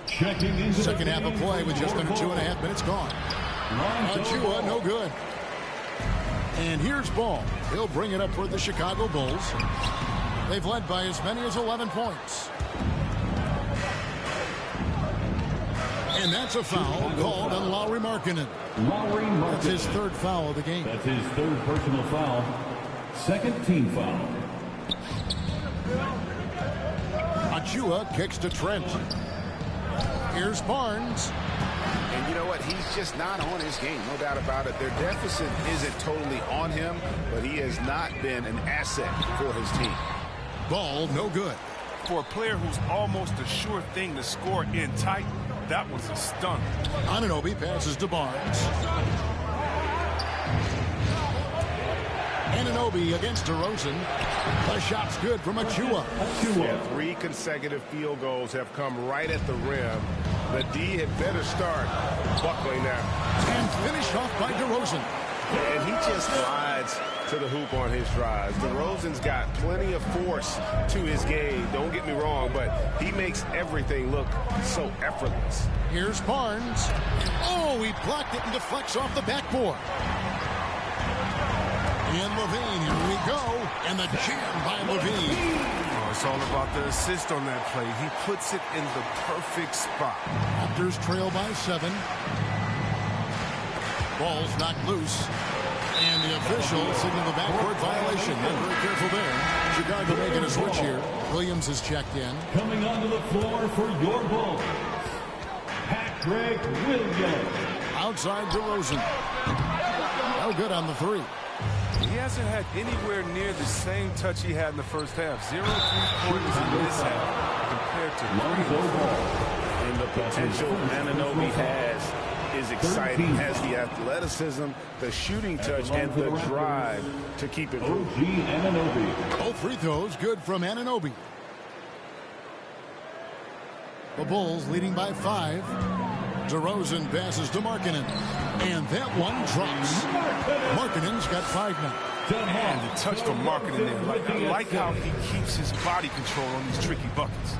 Second half of play with just under 2.5 minutes gone. Achua, no good. And here's Ball. He'll bring it up for the Chicago Bulls. They've led by as many as 11 points. And that's a foul called on Lauri Markkanen. That's his third foul of the game. That's his third personal foul. Second team foul. Achua kicks to Trent. Here's Barnes. And you know what? He's just not on his game. No doubt about it. Their deficit isn't totally on him, but he has not been an asset for his team. Ball, no good. For a player who's almost a sure thing to score in tight, that was a stunner. Anunoby passes to Barnes. Anunoby against DeRozan. The shot's good from Achua. Yeah, 3 consecutive field goals have come right at the rim. The D had better start buckling now. And finished off by DeRozan. And he just slides to the hoop on his drives. DeRozan's got plenty of force to his game. Don't get me wrong, but he makes everything look so effortless. Here's Barnes. Oh, he blocked it and deflects off the backboard. And Levine, here we go. And the jam by Levine. Oh, it's all about the assist on that play. He puts it in the perfect spot. Raptors trail by 7. Ball's knocked loose. And the official signaled the backcourt violation. Not very careful there. Chicago making a switch here. Williams is checked in. Coming onto the floor for your Bulls, Patrick Williams. Outside DeRozan. No good on the 3. He hasn't had anywhere near the same touch he had in the first half. 0 3-pointers in this half compared to 3 and the potential Anunoby has is exciting. Has the athleticism, the shooting touch, and the drive to keep it moving. Both free throws good from Anunoby. The Bulls leading by 5. DeRozan passes to Markkanen. And that one drops. Markkanen's got 5 now. And the touch from Markkanen there. I like how he keeps his body control on these tricky buckets.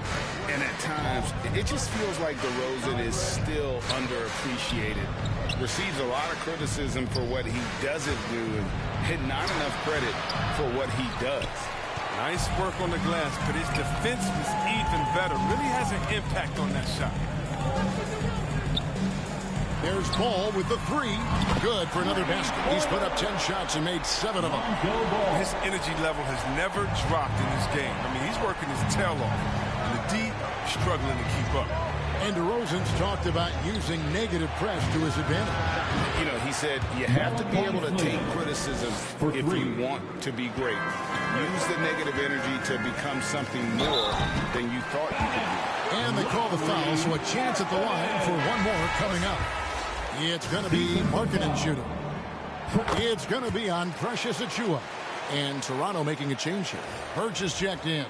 And at times, it just feels like DeRozan is still underappreciated. Receives a lot of criticism for what he doesn't do and not enough credit for what he does. Nice work on the glass, but his defense was even better. Really has an impact on that shot. There's Ball with the 3. Good for another basket. He's put up 10 shots and made 7 of them. His energy level has never dropped in this game. I mean, he's working his tail off. And the D struggling to keep up. And DeRozan's talked about using negative press to his advantage. You know, he said you have to be able to take criticism if you want to be great. Use the negative energy to become something more than you thought you could be. And they call the foul, so a chance at the line for one more coming up. It's going to be Markkanen shooting. It's going to be on Precious Achua. And Toronto making a change here. Birch is checked in.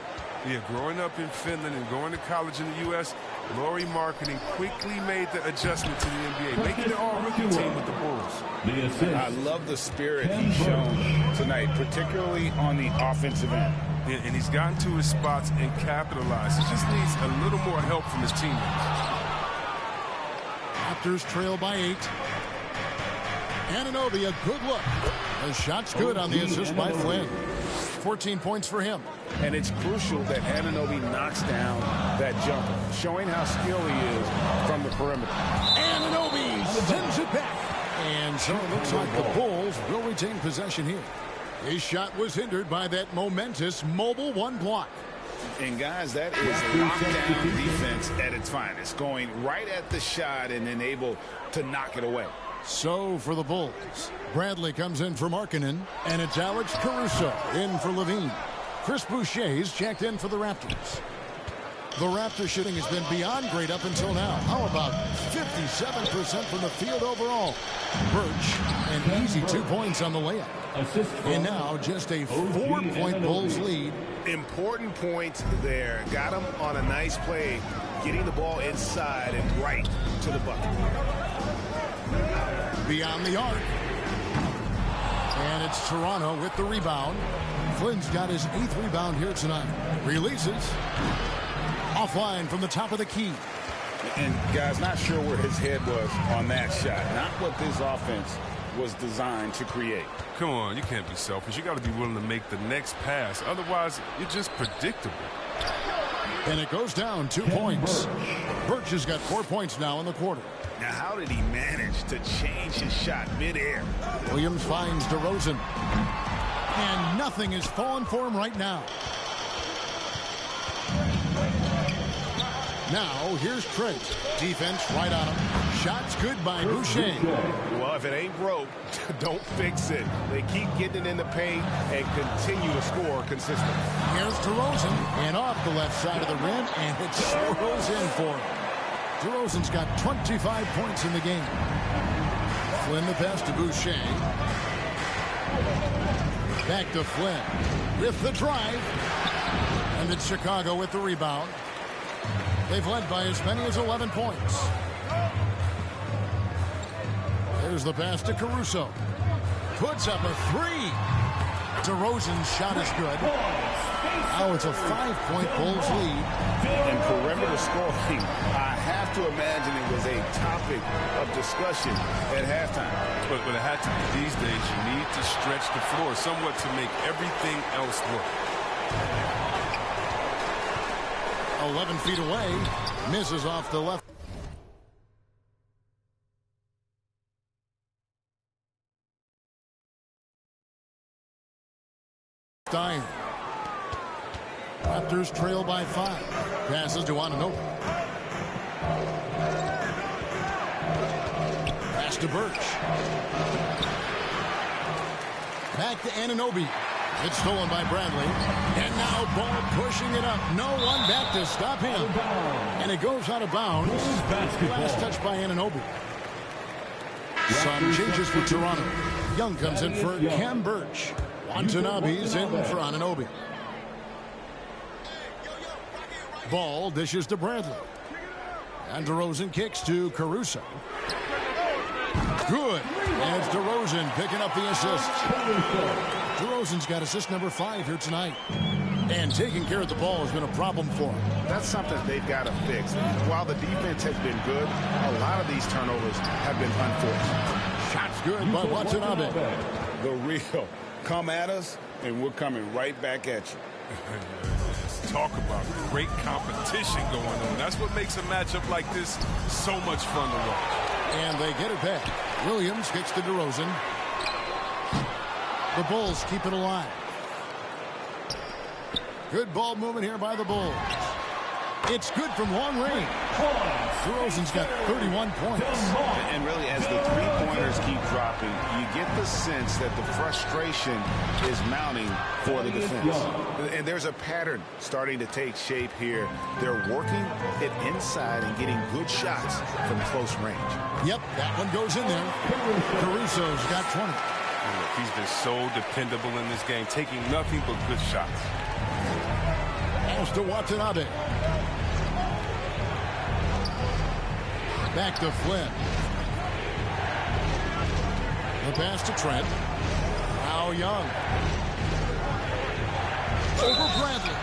Yeah, growing up in Finland and going to college in the U.S., Lauri Markkanen quickly made the adjustment to the NBA, making an all-rookie team with the Bulls. I love the spirit he's shown tonight, particularly on the offensive end. Yeah, and he's gotten to his spots and capitalized. He just needs a little more help from his teammates. Raptors trail by 8. Anunoby, a good look. The shot's good on the assist by Flynn. 14 points for him. And it's crucial that Anunoby knocks down that jumper, showing how skilled he is from the perimeter. Anunoby sends it back. And so it looks like the Bulls will retain possession here. His shot was hindered by that momentous mobile 1 block. And guys, that is lockdown defense at its finest, going right at the shot and then able to knock it away. So for the Bulls, Bradley comes in for Markkanen, and it's Alex Caruso in for Levine. Chris Boucher's checked in for the Raptors. The Raptor shooting has been beyond great up until now. How about 57% from the field overall? Birch, an easy 2 points on the layup. And now just a 4-point Bulls lead. Important point there. Got him on a nice play, getting the ball inside and right to the bucket. Beyond the arc. And it's Toronto with the rebound. Flynn's got his 8th rebound here tonight. Releases. Offline from the top of the key. And, guys, not sure where his head was on that shot. Not what this offense was designed to create. Come on, you can't be selfish. You got to be willing to make the next pass. Otherwise, you're just predictable. And it goes down 2 points. Birch has got 4 points now in the quarter. Now, how did he manage to change his shot midair? Williams finds DeRozan. And nothing is falling for him right now. Now, here's Trent. Defense right on him. Shots good by Boucher. Well, if it ain't broke, don't fix it. They keep getting it in the paint and continue to score consistently. Here's DeRozan. And off the left side of the rim, and it swirls in for him. DeRozan's got 25 points in the game. Flynn the pass to Boucher. Back to Flynn with the drive. And it's Chicago with the rebound. They've led by as many as 11 points. There's the pass to Caruso. Puts up a 3. DeRozan's shot is good. Now it's a 5-point Bulls lead. And perimeter scoring, I have to imagine it was a topic of discussion at halftime. But it had to be these days. You need to stretch the floor somewhat to make everything else work. 11 feet away. Misses off the left. Stein. Raptors trail by 5. Passes to Anunoby. Pass to Birch. Back to Anunoby. It's stolen by Bradley. And now Ball pushing it up. No one back to stop him. And it goes out of bounds. Last touch by Anunoby. Some changes for Toronto. Young comes in for Cam Birch. Watanabe's in for Anunoby. Ball dishes to Bradley. And DeRozan kicks to Caruso. Good. And it's DeRozan picking up the assist. DeRozan's got assist number 5 here tonight. And taking care of the ball has been a problem for him. That's something they've got to fix. While the defense has been good, a lot of these turnovers have been unforced. Shots good by Watanabe. The real. Come at us, and we're coming right back at you. Talk about great competition going on. That's what makes a matchup like this so much fun to watch. And they get it back. Williams kicks to DeRozan. The Bulls keep it alive. Good ball movement here by the Bulls. It's good from long range. DeRozan's got 31 points. And really, as the three-pointers keep dropping, you get the sense that the frustration is mounting for the defense. And there's a pattern starting to take shape here. They're working it inside and getting good shots from close range. Yep, that one goes in there. Caruso's got 20. Look, he's been so dependable in this game, taking nothing but good shots. Pass to Watanabe. Back to Flynn. The pass to Trent. Now Young. Over Bradley.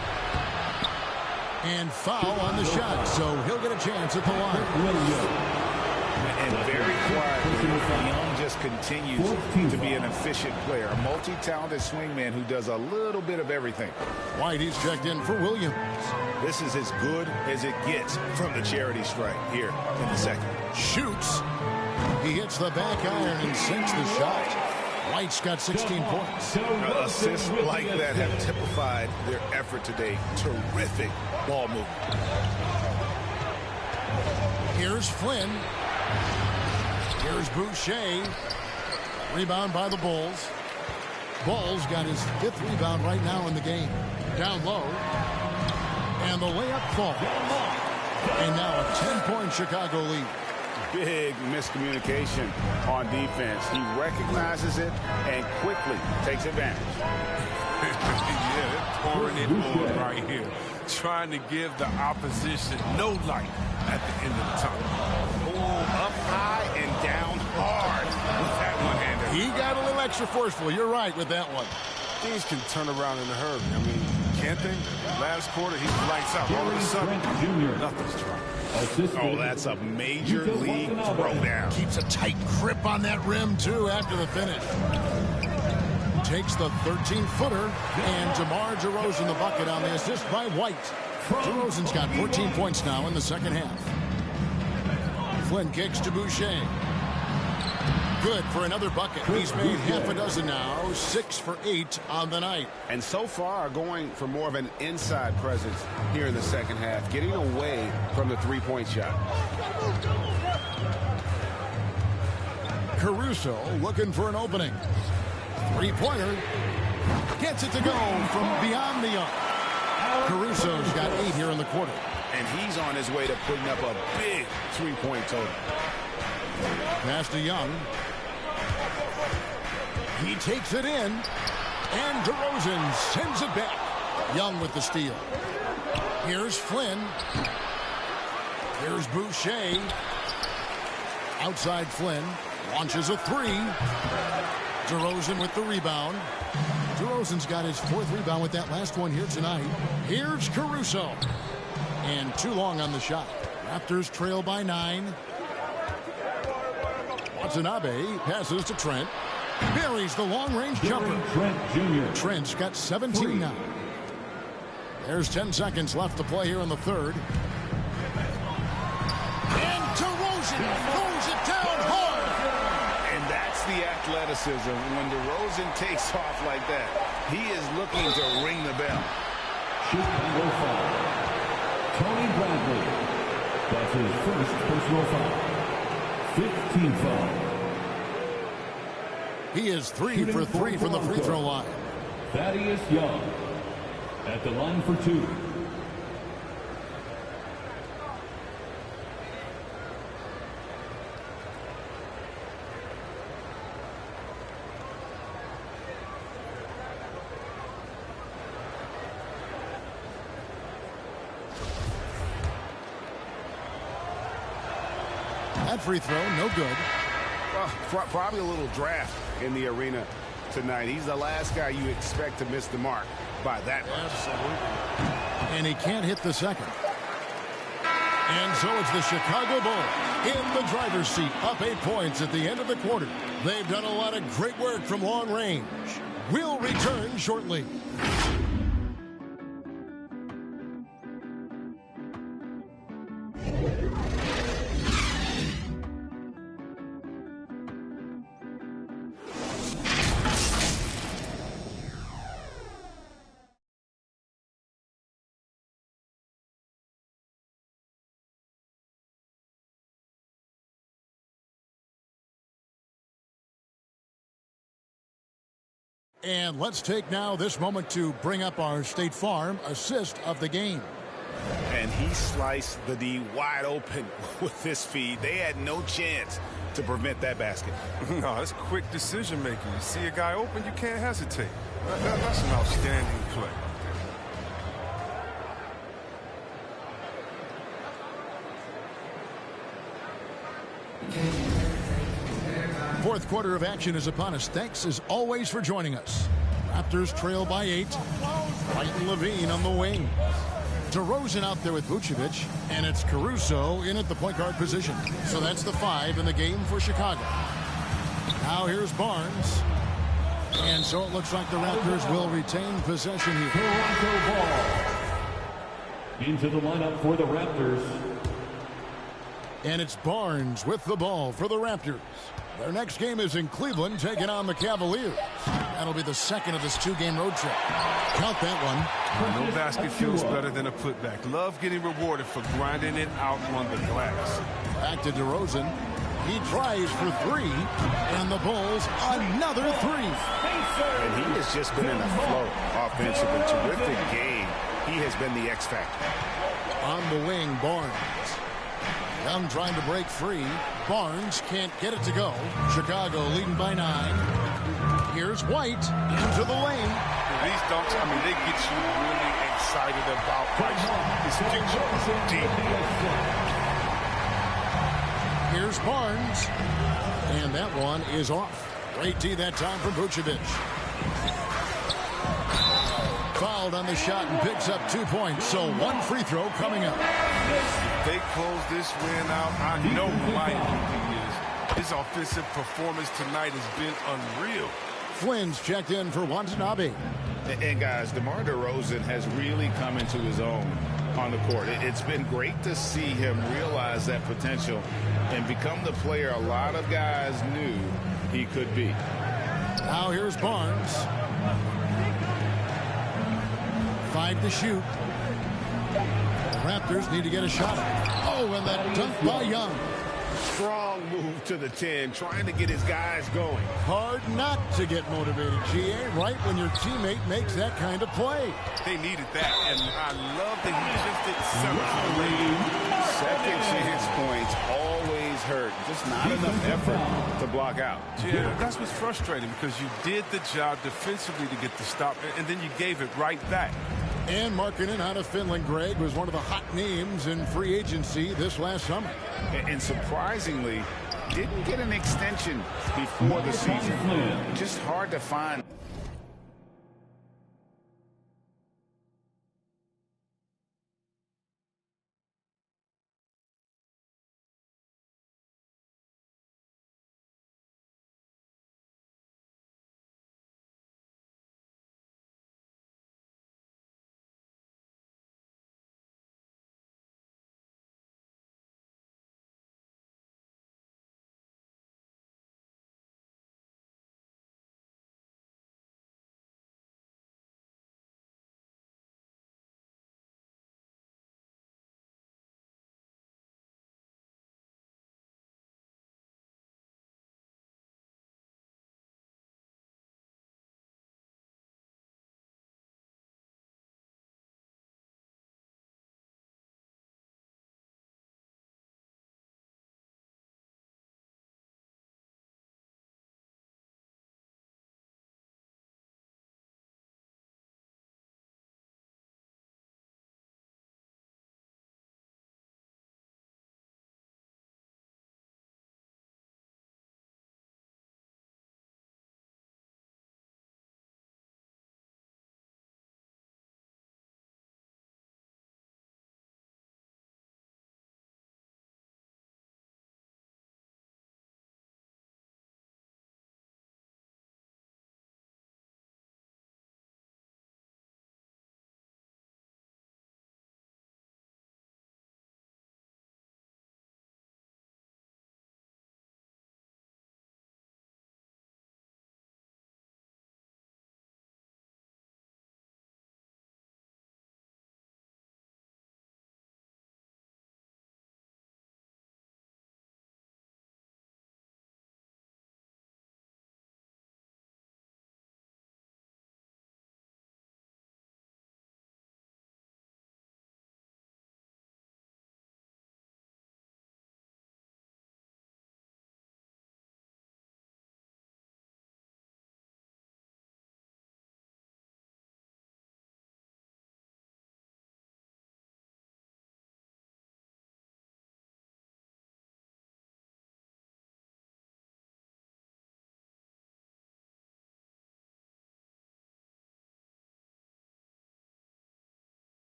And foul on the shot, so he'll get a chance at the line. And very quietly, Young just continues to be an efficient player, a multi-talented swingman who does a little bit of everything. Whitey's checked in for Williams. This is as good as it gets from the charity strike here in the second. Shoots. He hits the back iron and sinks the shot. White's got 16 points. Assists like that have typified their effort today. Terrific ball movement. Here's Flynn. Here's Boucher. Rebound by the Bulls. Ball's got his 5th rebound right now in the game. Down low. And the layup falls. And now a 10-point Chicago lead. Big miscommunication on defense. He recognizes it and quickly takes advantage. Yeah, they're pouring it on right here. Trying to give the opposition no light at the end of the tunnel. Oh, up high and down hard with that one-hander. He got a little extra forceful. You're right with that one. Things can turn around in a hurry. I mean, can't they? Last quarter, he lights out. All of a sudden, nothing's dropped. Oh, that's a major league throwdown. Keeps a tight grip on that rim, too, after the finish. Takes the 13-footer, and DeMar DeRozan the bucket on the assist by White. DeRozan's got 14 points now in the second half. Flynn kicks to Boucher. Good for another bucket. He's made half a dozen now, 6 for 8 on the night. And so far, going for more of an inside presence here in the second half, getting away from the three-point shot. Caruso looking for an opening. Three-pointer. Gets it to go from beyond the arc. Caruso's got 8 here in the quarter. And he's on his way to putting up a big three-point total. Pass to Young. He takes it in. And DeRozan sends it back. Young with the steal. Here's Flynn. Here's Boucher. Outside Flynn. Launches a three. DeRozan with the rebound. DeRozan's got his 4th rebound with that last one here tonight. Here's Caruso. And too long on the shot. Raptors trail by 9. Watanabe passes to Trent. Buries the long-range jumper. Trent Jr. Trent's got 17 now. There's 10 seconds left to play here in the third. And DeRozan throws it down hard. And that's the athleticism. When DeRozan takes off like that, he is looking to ring the bell. Chicago foul. Tony Bradley. That's his first personal foul. 15 foul. He is 3 for 3 from the free throw line. Thaddeus Young at the line for 2. That free throw, no good. Probably a little draft in the arena tonight. He's the last guy you expect to miss the mark by that much. Absolutely. And he can't hit the second. And so it's the Chicago Bulls in the driver's seat, up 8 points at the end of the quarter. They've done a lot of great work from long range. We'll return shortly. And let's take now this moment to bring up our State Farm assist of the game. And he sliced the D wide open with this feed. They had no chance to prevent that basket. No, it's quick decision making. You see a guy open, you can't hesitate. That's an outstanding play. Fourth quarter of action is upon us. Thanks as always for joining us. Raptors trail by 8. White and Levine on the wing. DeRozan out there with Vucevic, and it's Caruso in at the point guard position. So that's the 5 in the game for Chicago. Now here's Barnes. And so it looks like the Raptors will retain possession here. Toronto ball. Into the lineup for the Raptors. And it's Barnes with the ball for the Raptors. Their next game is in Cleveland, taking on the Cavaliers. That'll be the second of this 2-game road trip. Count that one. No basket feels better than a putback. Love getting rewarded for grinding it out on the glass. Back to DeRozan. He tries for 3, and the Bulls another 3. And he has just been in a flow offensively. Terrific game. He has been the X factor. On the wing, Barnes. Young trying to break free. Barnes can't get it to go. Chicago leading by 9. Here's White into the lane. These dunks, I mean, they get you really excited about life. This picture is deep. Here's Barnes. And that one is off. Great D that time from Vucevic. fouled on the shot and picks up 2 points. So one free throw coming up. They close this win out. I know my MVP is. His offensive performance tonight has been unreal. Flynn's checked in for Watanabe. And guys, DeMar DeRozan has really come into his own on the court. It's been great to see him realize that potential and become the player a lot of guys knew he could be. Now here's Barnes. 5 to shoot. The Raptors need to get a shot. Oh, and that dunk by Young. Strong move to the 10, trying to get his guys going. Hard not to get motivated, GA, right when your teammate makes that kind of play. They needed that, and I love that he just didn't settle. Second chance points always hurt. Just not enough effort to block out. Yeah, that's what's frustrating, because you did the job defensively to get the stop, and then you gave it right back. And Markkanen out of Finland, Greg, was one of the hot names in free agency this last summer. And surprisingly, didn't get an extension before the season. Just hard to find.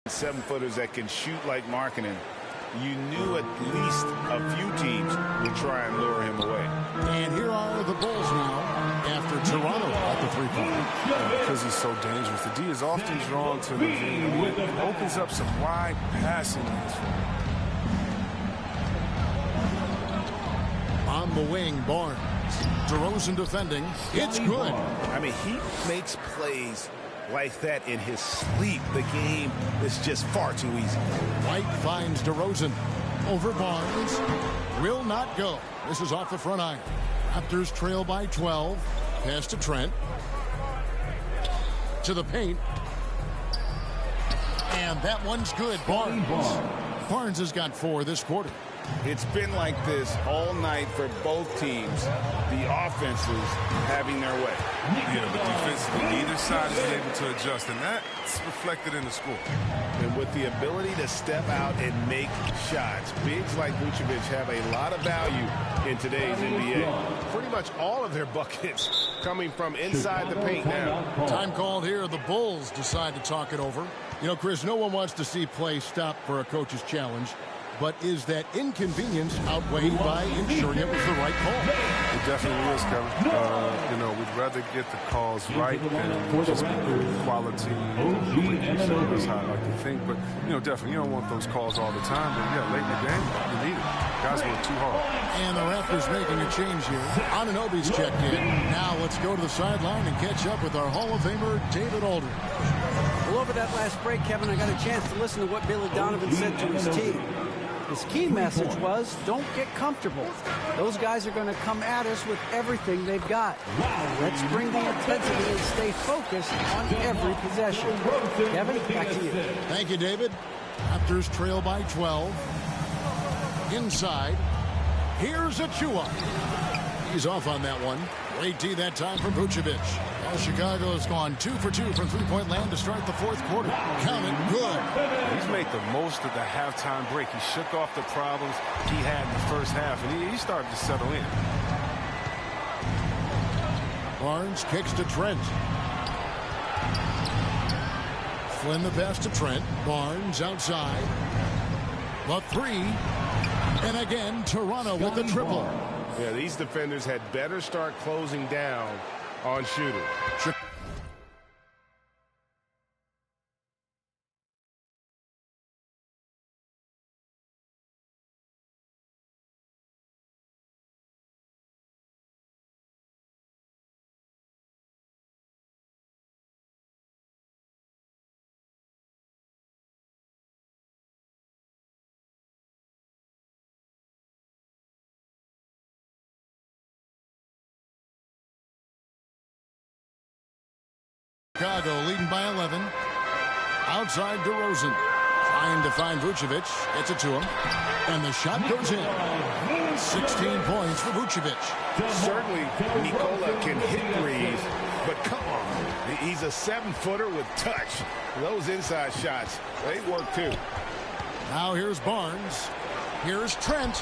7-footers that can shoot like Markkanen, you knew at least a few teams would try and lure him away. And here are the Bulls now after Toronto at the three-point. Because he's so dangerous. The D is often drawn to the V. It opens up some wide passing lanes for him. On the wing, Barnes. DeRozan defending. It's good. I mean, he makes plays like that in his sleep. The game is just far too easy. White finds DeRozan over Barnes. Will not go. This is off the front iron. Raptors trail by 12. Pass to Trent. To the paint. And that one's good. Barnes has got 4 this quarter. It's been like this all night for both teams. The offenses having their way. Yeah, but defensively, neither side is able to adjust, and that's reflected in the score. And with the ability to step out and make shots, bigs like Vucevic have a lot of value in today's NBA. Pretty much all of their buckets coming from inside the paint now. Time called here. The Bulls decide to talk it over. You know, Chris, no one wants to see play stop for a coach's challenge. But is that inconvenience outweighed by ensuring it was the right call? It definitely is, Kevin. You know, we'd rather get the calls right than just quality. That's how I like to think. But, you know, definitely, you don't want those calls all the time. But, yeah, late in the game, you need it. Guys work too hard. And the Raptors making a change here. Anunoby's checked in. Now let's go to the sideline and catch up with our Hall of Famer, David Aldridge. Well, over that last break, Kevin, I got a chance to listen to what Billy Donovan said to his team. His key message was, don't get comfortable. Those guys are going to come at us with everything they've got. Let's bring the intensity and stay focused on every possession. Kevin, back to you. Thank you, David. Raptors trail by 12. Inside. Here's Achua. He's off on that one. Great D that time from Vucevic. Well, Chicago has gone 2 for 2 from three-point land to start the fourth quarter. Counting good. He's made the most of the halftime break. He shook off the problems he had in the first half, and he started to settle in. Barnes kicks to Trent. Flynn the pass to Trent. Barnes outside. The 3. And again, Toronto with the triple. Yeah, these defenders had better start closing down on shooting. Chicago leading by 11. Outside DeRozan. Trying to find Vucevic. Gets it to him. And the shot goes in. 16 points for Vucevic. Certainly, Nikola can hit threes, but come on. He's a 7-footer with touch. Those inside shots, they work too. Now here's Barnes. Here's Trent.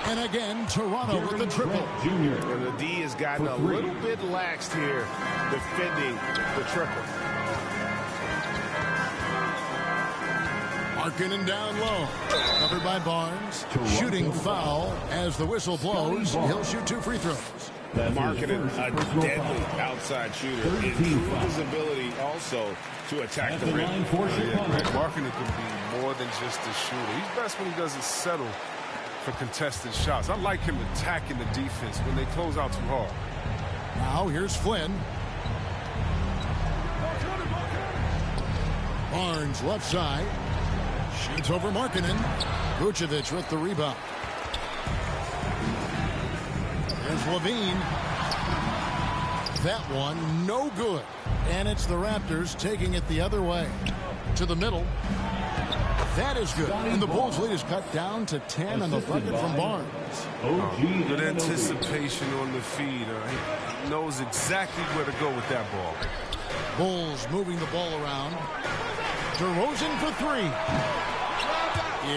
And again, Toronto with the triple. And the D has gotten a little bit laxed here defending the triple. Markkanen down low. Covered by Barnes. Shooting foul as the whistle blows. He'll shoot 2 free throws. Markkanen, a deadly outside shooter. Improved his ability also to attack the rim. Markkanen can be more than just a shooter. He's best when he doesn't settle for contested shots. I like him attacking the defense when they close out too hard. Now here's Flynn. Barnes left side. Shoots over Markkanen. Vucevic with the rebound. There's Levine. That one no good. And it's the Raptors taking it the other way. To the middle. That is good. And the Bulls' lead is cut down to 10 on the bucket from Barnes. Good anticipation on the feed. He knows exactly where to go with that ball. Bulls moving the ball around. DeRozan for 3.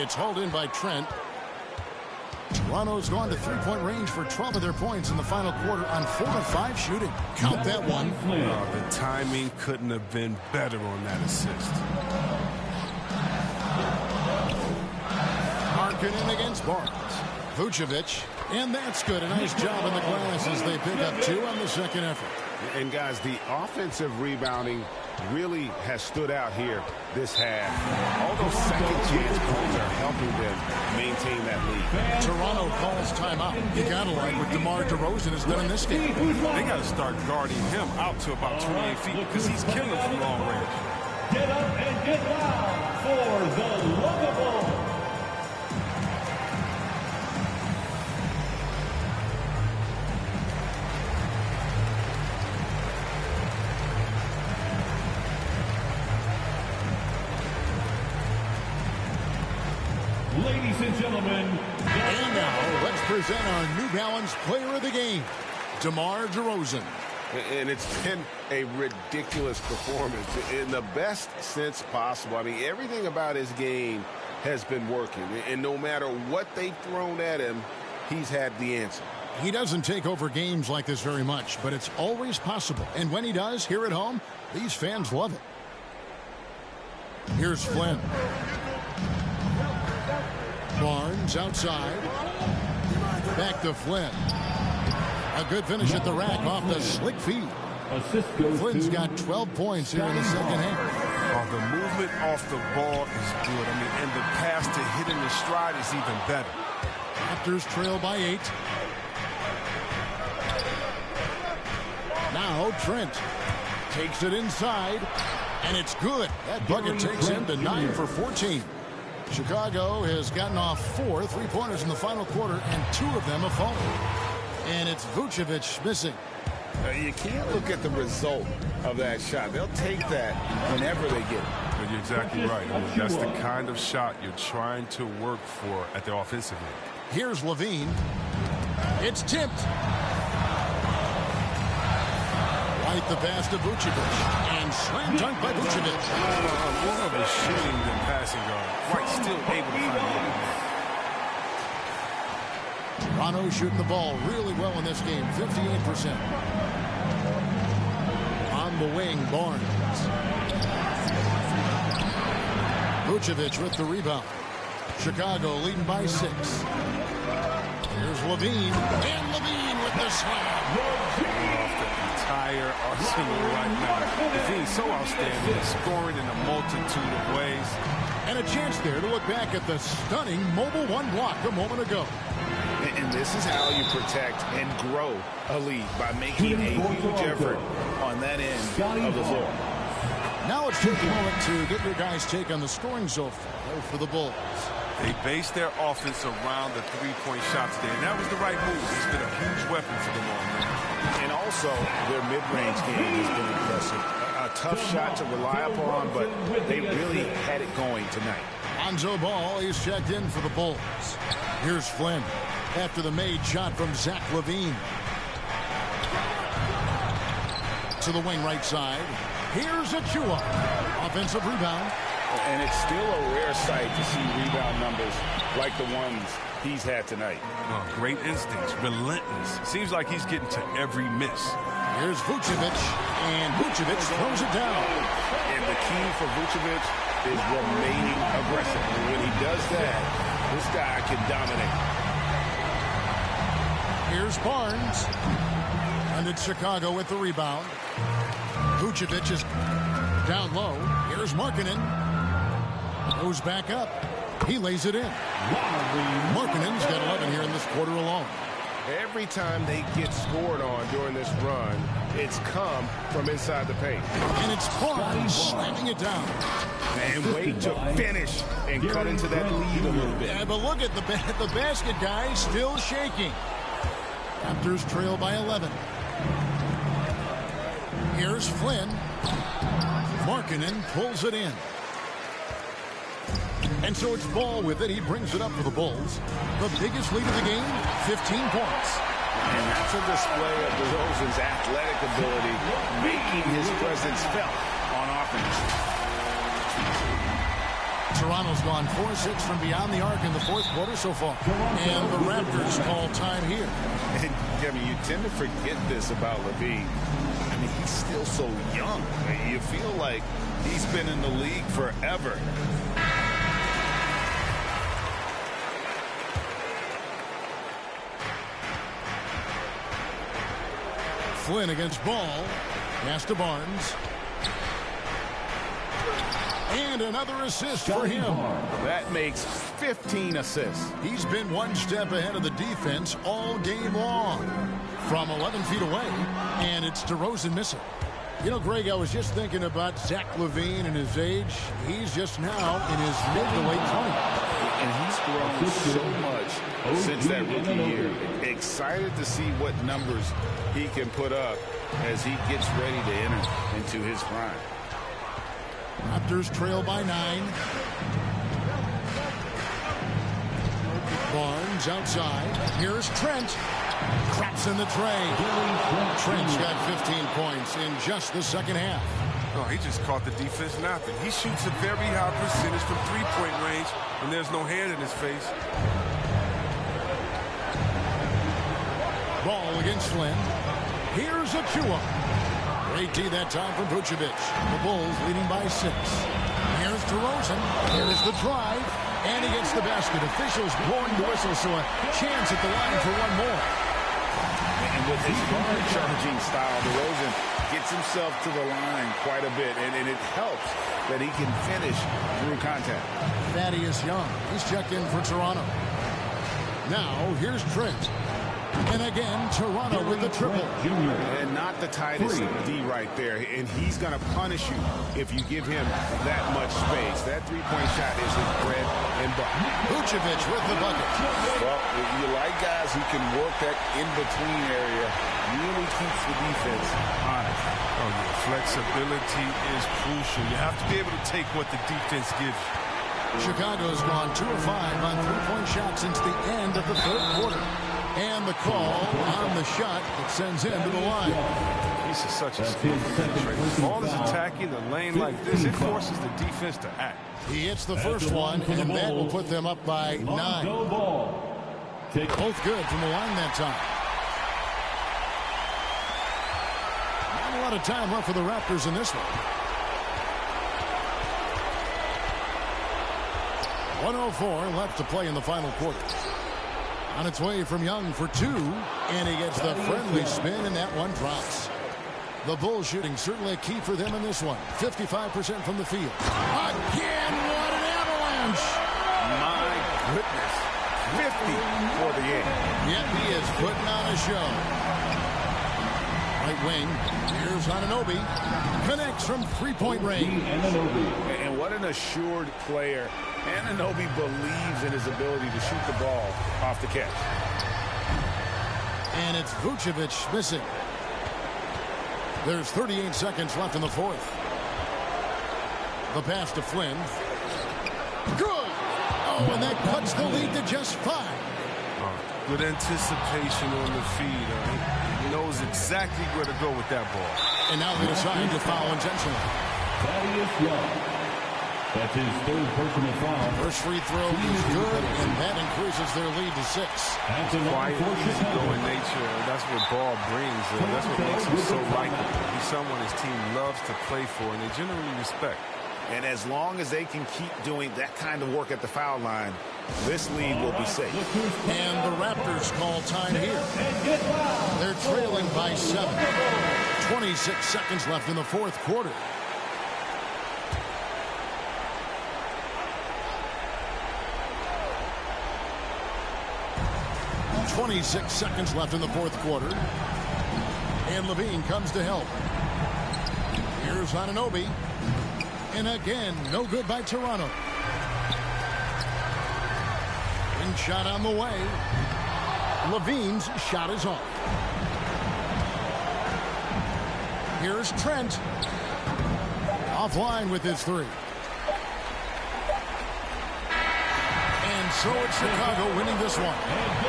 It's hauled in by Trent. Toronto's gone to three-point range for 12 of their points in the final quarter on 4 of 5 shooting. Count that one. The timing couldn't have been better on that assist. Markkanen against Barnes. Vucevic, and that's good. A nice job in the glass as they pick up 2 on the second effort. And, guys, the offensive rebounding really has stood out here this half. All those second-chance points are helping them maintain that lead. Toronto calls timeout. You gotta like what DeMar DeRozan has done in this game. They got to start guarding him out to about 28 feet because he's killing from long range. Get up and get loud for the Lovable. Ladies and gentlemen, and now let's present our New Balance Player of the Game, DeMar DeRozan. And it's been a ridiculous performance in the best sense possible. I mean, everything about his game has been working. And no matter what they've thrown at him, he's had the answer. He doesn't take over games like this very much, but it's always possible. And when he does, here at home, these fans love it. Here's Flynn. Barnes outside. Back to Flynn. A good finish at the rack off the slick feed. Flynn's got 12 points here in the second half. The movement off the ball is good. I mean, and the pass to hit in the stride is even better. Raptors trail by 8. Now Trent takes it inside, and it's good. That bucket takes him to 9 for 14. Chicago has gotten off 4 3-pointers in the final quarter, and 2 of them have fallen. And it's Vucevic missing. You can't look at the result of that shot. They'll take that whenever they get it. You're exactly right. I mean, that's the kind of shot you're trying to work for at the offensive end. Here's Levine. It's tipped. Right the pass to Vucevic. And slam dunk by Vucevic. More of a shooting than passing guard. Right, still able to find the open man. Toronto shooting the ball really well in this game, 58%. On the wing, Barnes. Vucevic with the rebound. Chicago leading by 6. Here's Levine, and Levine with the slam. Off the entire arsenal right now. Levine's so outstanding, scoring in a multitude of ways. And a chance there to look back at the stunning mobile 1 block a moment ago. And this is how you protect and grow a lead, by making a huge effort on that end of the floor. Now let's take a moment to get your guys' take on the scoring so far for the Bulls. They based their offense around the three-point shots there, and that was the right move. It's been a huge weapon for them all night. And also, their mid-range game has been impressive. A tough shot to rely upon, but they really had it going tonight. Lonzo Ball is checked in for the Bulls. Here's Flynn after the made shot from Zach LaVine. To the wing right side. Here's Achua. Offensive rebound. And it's still a rare sight to see rebound numbers like the ones he's had tonight. Oh, great instincts, relentless. Seems like he's getting to every miss. Here's Vucevic, and Vucevic throws it down. And the key for Vucevic is remaining aggressive. And when he does that, this guy can dominate. Here's Barnes. And it's Chicago with the rebound. Vucevic is down low. Here's Markkanen. Goes back up. He lays it in. Markkanen's got 11 here in this quarter alone. Every time they get scored on during this run, it's come from inside the paint. And it's Barnes slamming it down. And wait to finish and cut into that lead a little bit. Yeah, but look at the basket, guys, still shaking. Raptors trail by 11. Here's Flynn. Markkanen pulls it in. And so it's Ball with it. He brings it up for the Bulls. The biggest lead of the game, 15 points. And that's a display of DeRozan's athletic ability, making his presence felt on offense. Toronto's gone 4-6 from beyond the arc in the fourth quarter so far. And the Raptors call time here. And, Kevin, you tend to forget this about LaVine. I mean, he's still so young. You feel like he's been in the league forever. Flynn against Ball. Pass to Barnes. And another assist for him. That makes 15 assists. He's been one step ahead of the defense all game long. From 11 feet away, and it's DeRozan missing. You know, Greg, I was just thinking about Zach LaVine and his age. He's just now in his mid to late 20s. And he's grown so much since that rookie year. Excited to see what numbers he can put up as he gets ready to enter into his prime. Raptors trail by 9. Barnes outside. Here's Trent. Craps in the tray. Trent's got 15 points in just the second half. Oh, he just caught the defense napping. He shoots a very high percentage from three-point range, and there's no hand in his face. Ball against Flynn. Here's Achua. Great D that time from Vucevic. The Bulls leading by 6. Here's DeRozan. Here's the drive. And he gets the basket. Officials blowing the whistle, so a chance at the line for one more. And with his hard-charging style, DeRozan gets himself to the line quite a bit, and it helps that he can finish through contact. Thaddeus Young. He's checked in for Toronto. Now, here's Trent. And again, Toronto with the triple. And not the tightest D right there. And he's going to punish you if you give him that much space. That three-point shot is his bread and butter. Vucevic with the bucket. Well, you like guys who can work that in-between area. Really keeps the defense honest. Oh, yeah. Flexibility is crucial. You have to be able to take what the defense gives you. Chicago's gone 2 of 5 on three-point shots since the end of the third quarter. And the call on the shot that sends him to the line. This is such a skill penetrator. The ball is attacking the lane like this. It forces the defense to act. He hits the first one, and that will put them up by 9. Both good from the line that time. Not a lot of time left for the Raptors in this one. 1:04 left to play in the final quarter. On its way from Young for 2, and he gets the friendly spin, and that one drops. The Bulls shooting certainly a key for them in this one. 55% from the field. Again, what an avalanche! My goodness. 50 for the end. Yep, he is putting on a show. Right wing. Here's Anunoby. Connects from three-point range. And what an assured player. Anunoby believes in his ability to shoot the ball off the catch. And it's Vucevic missing. There's 38 seconds left in the fourth. The pass to Flynn. Good! Oh, and that cuts the lead to just 5. Good anticipation on the feed. He knows exactly where to go with that ball. And now they decide to foul intentionally. Thaddeus Young. That's his third personal foul. First free throw is good, and that increases their lead to 6. Quiet, easygoing nature. That's what Ball brings. That's what makes him so likable. He's someone his team loves to play for, and they generally respect. And as long as they can keep doing that kind of work at the foul line, this lead will be safe. And the Raptors call time here. They're trailing by 7. 26 seconds left in the fourth quarter. 26 seconds left in the fourth quarter. And LaVine comes to help. Here's Anunoby. And again, no good by Toronto. Wing shot on the way. LaVine's shot is off. Here's Trent. Offline with his 3. And so it's Chicago winning this one.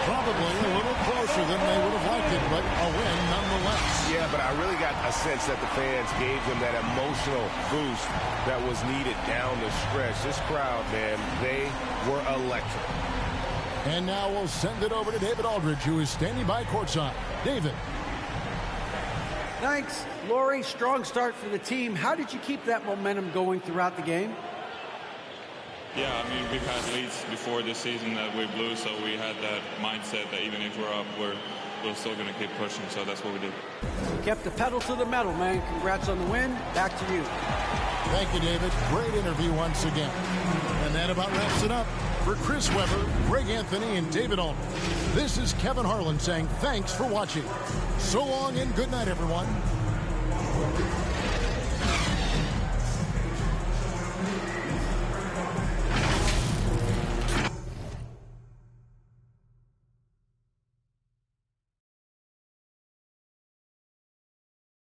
Probably a little closer than they would have liked it, but a win nonetheless. Yeah, but I really got a sense that the fans gave them that emotional boost that was needed down the stretch. This crowd, man, they were electric. And now we'll send it over to David Aldridge, who is standing by courtside. David. Thanks, Laurie. Strong start for the team. How did you keep that momentum going throughout the game? Yeah, I mean, we've had leads before this season that we blew, so we had that mindset that even if we're up, we're we're still going to keep pushing, so that's what we did. You kept the pedal to the metal, man. Congrats on the win. Back to you. Thank you, David. Great interview once again. And that about wraps it up. For Chris Webber, Greg Anthony, and David Ulmer, this is Kevin Harlan saying thanks for watching. So long and good night, everyone.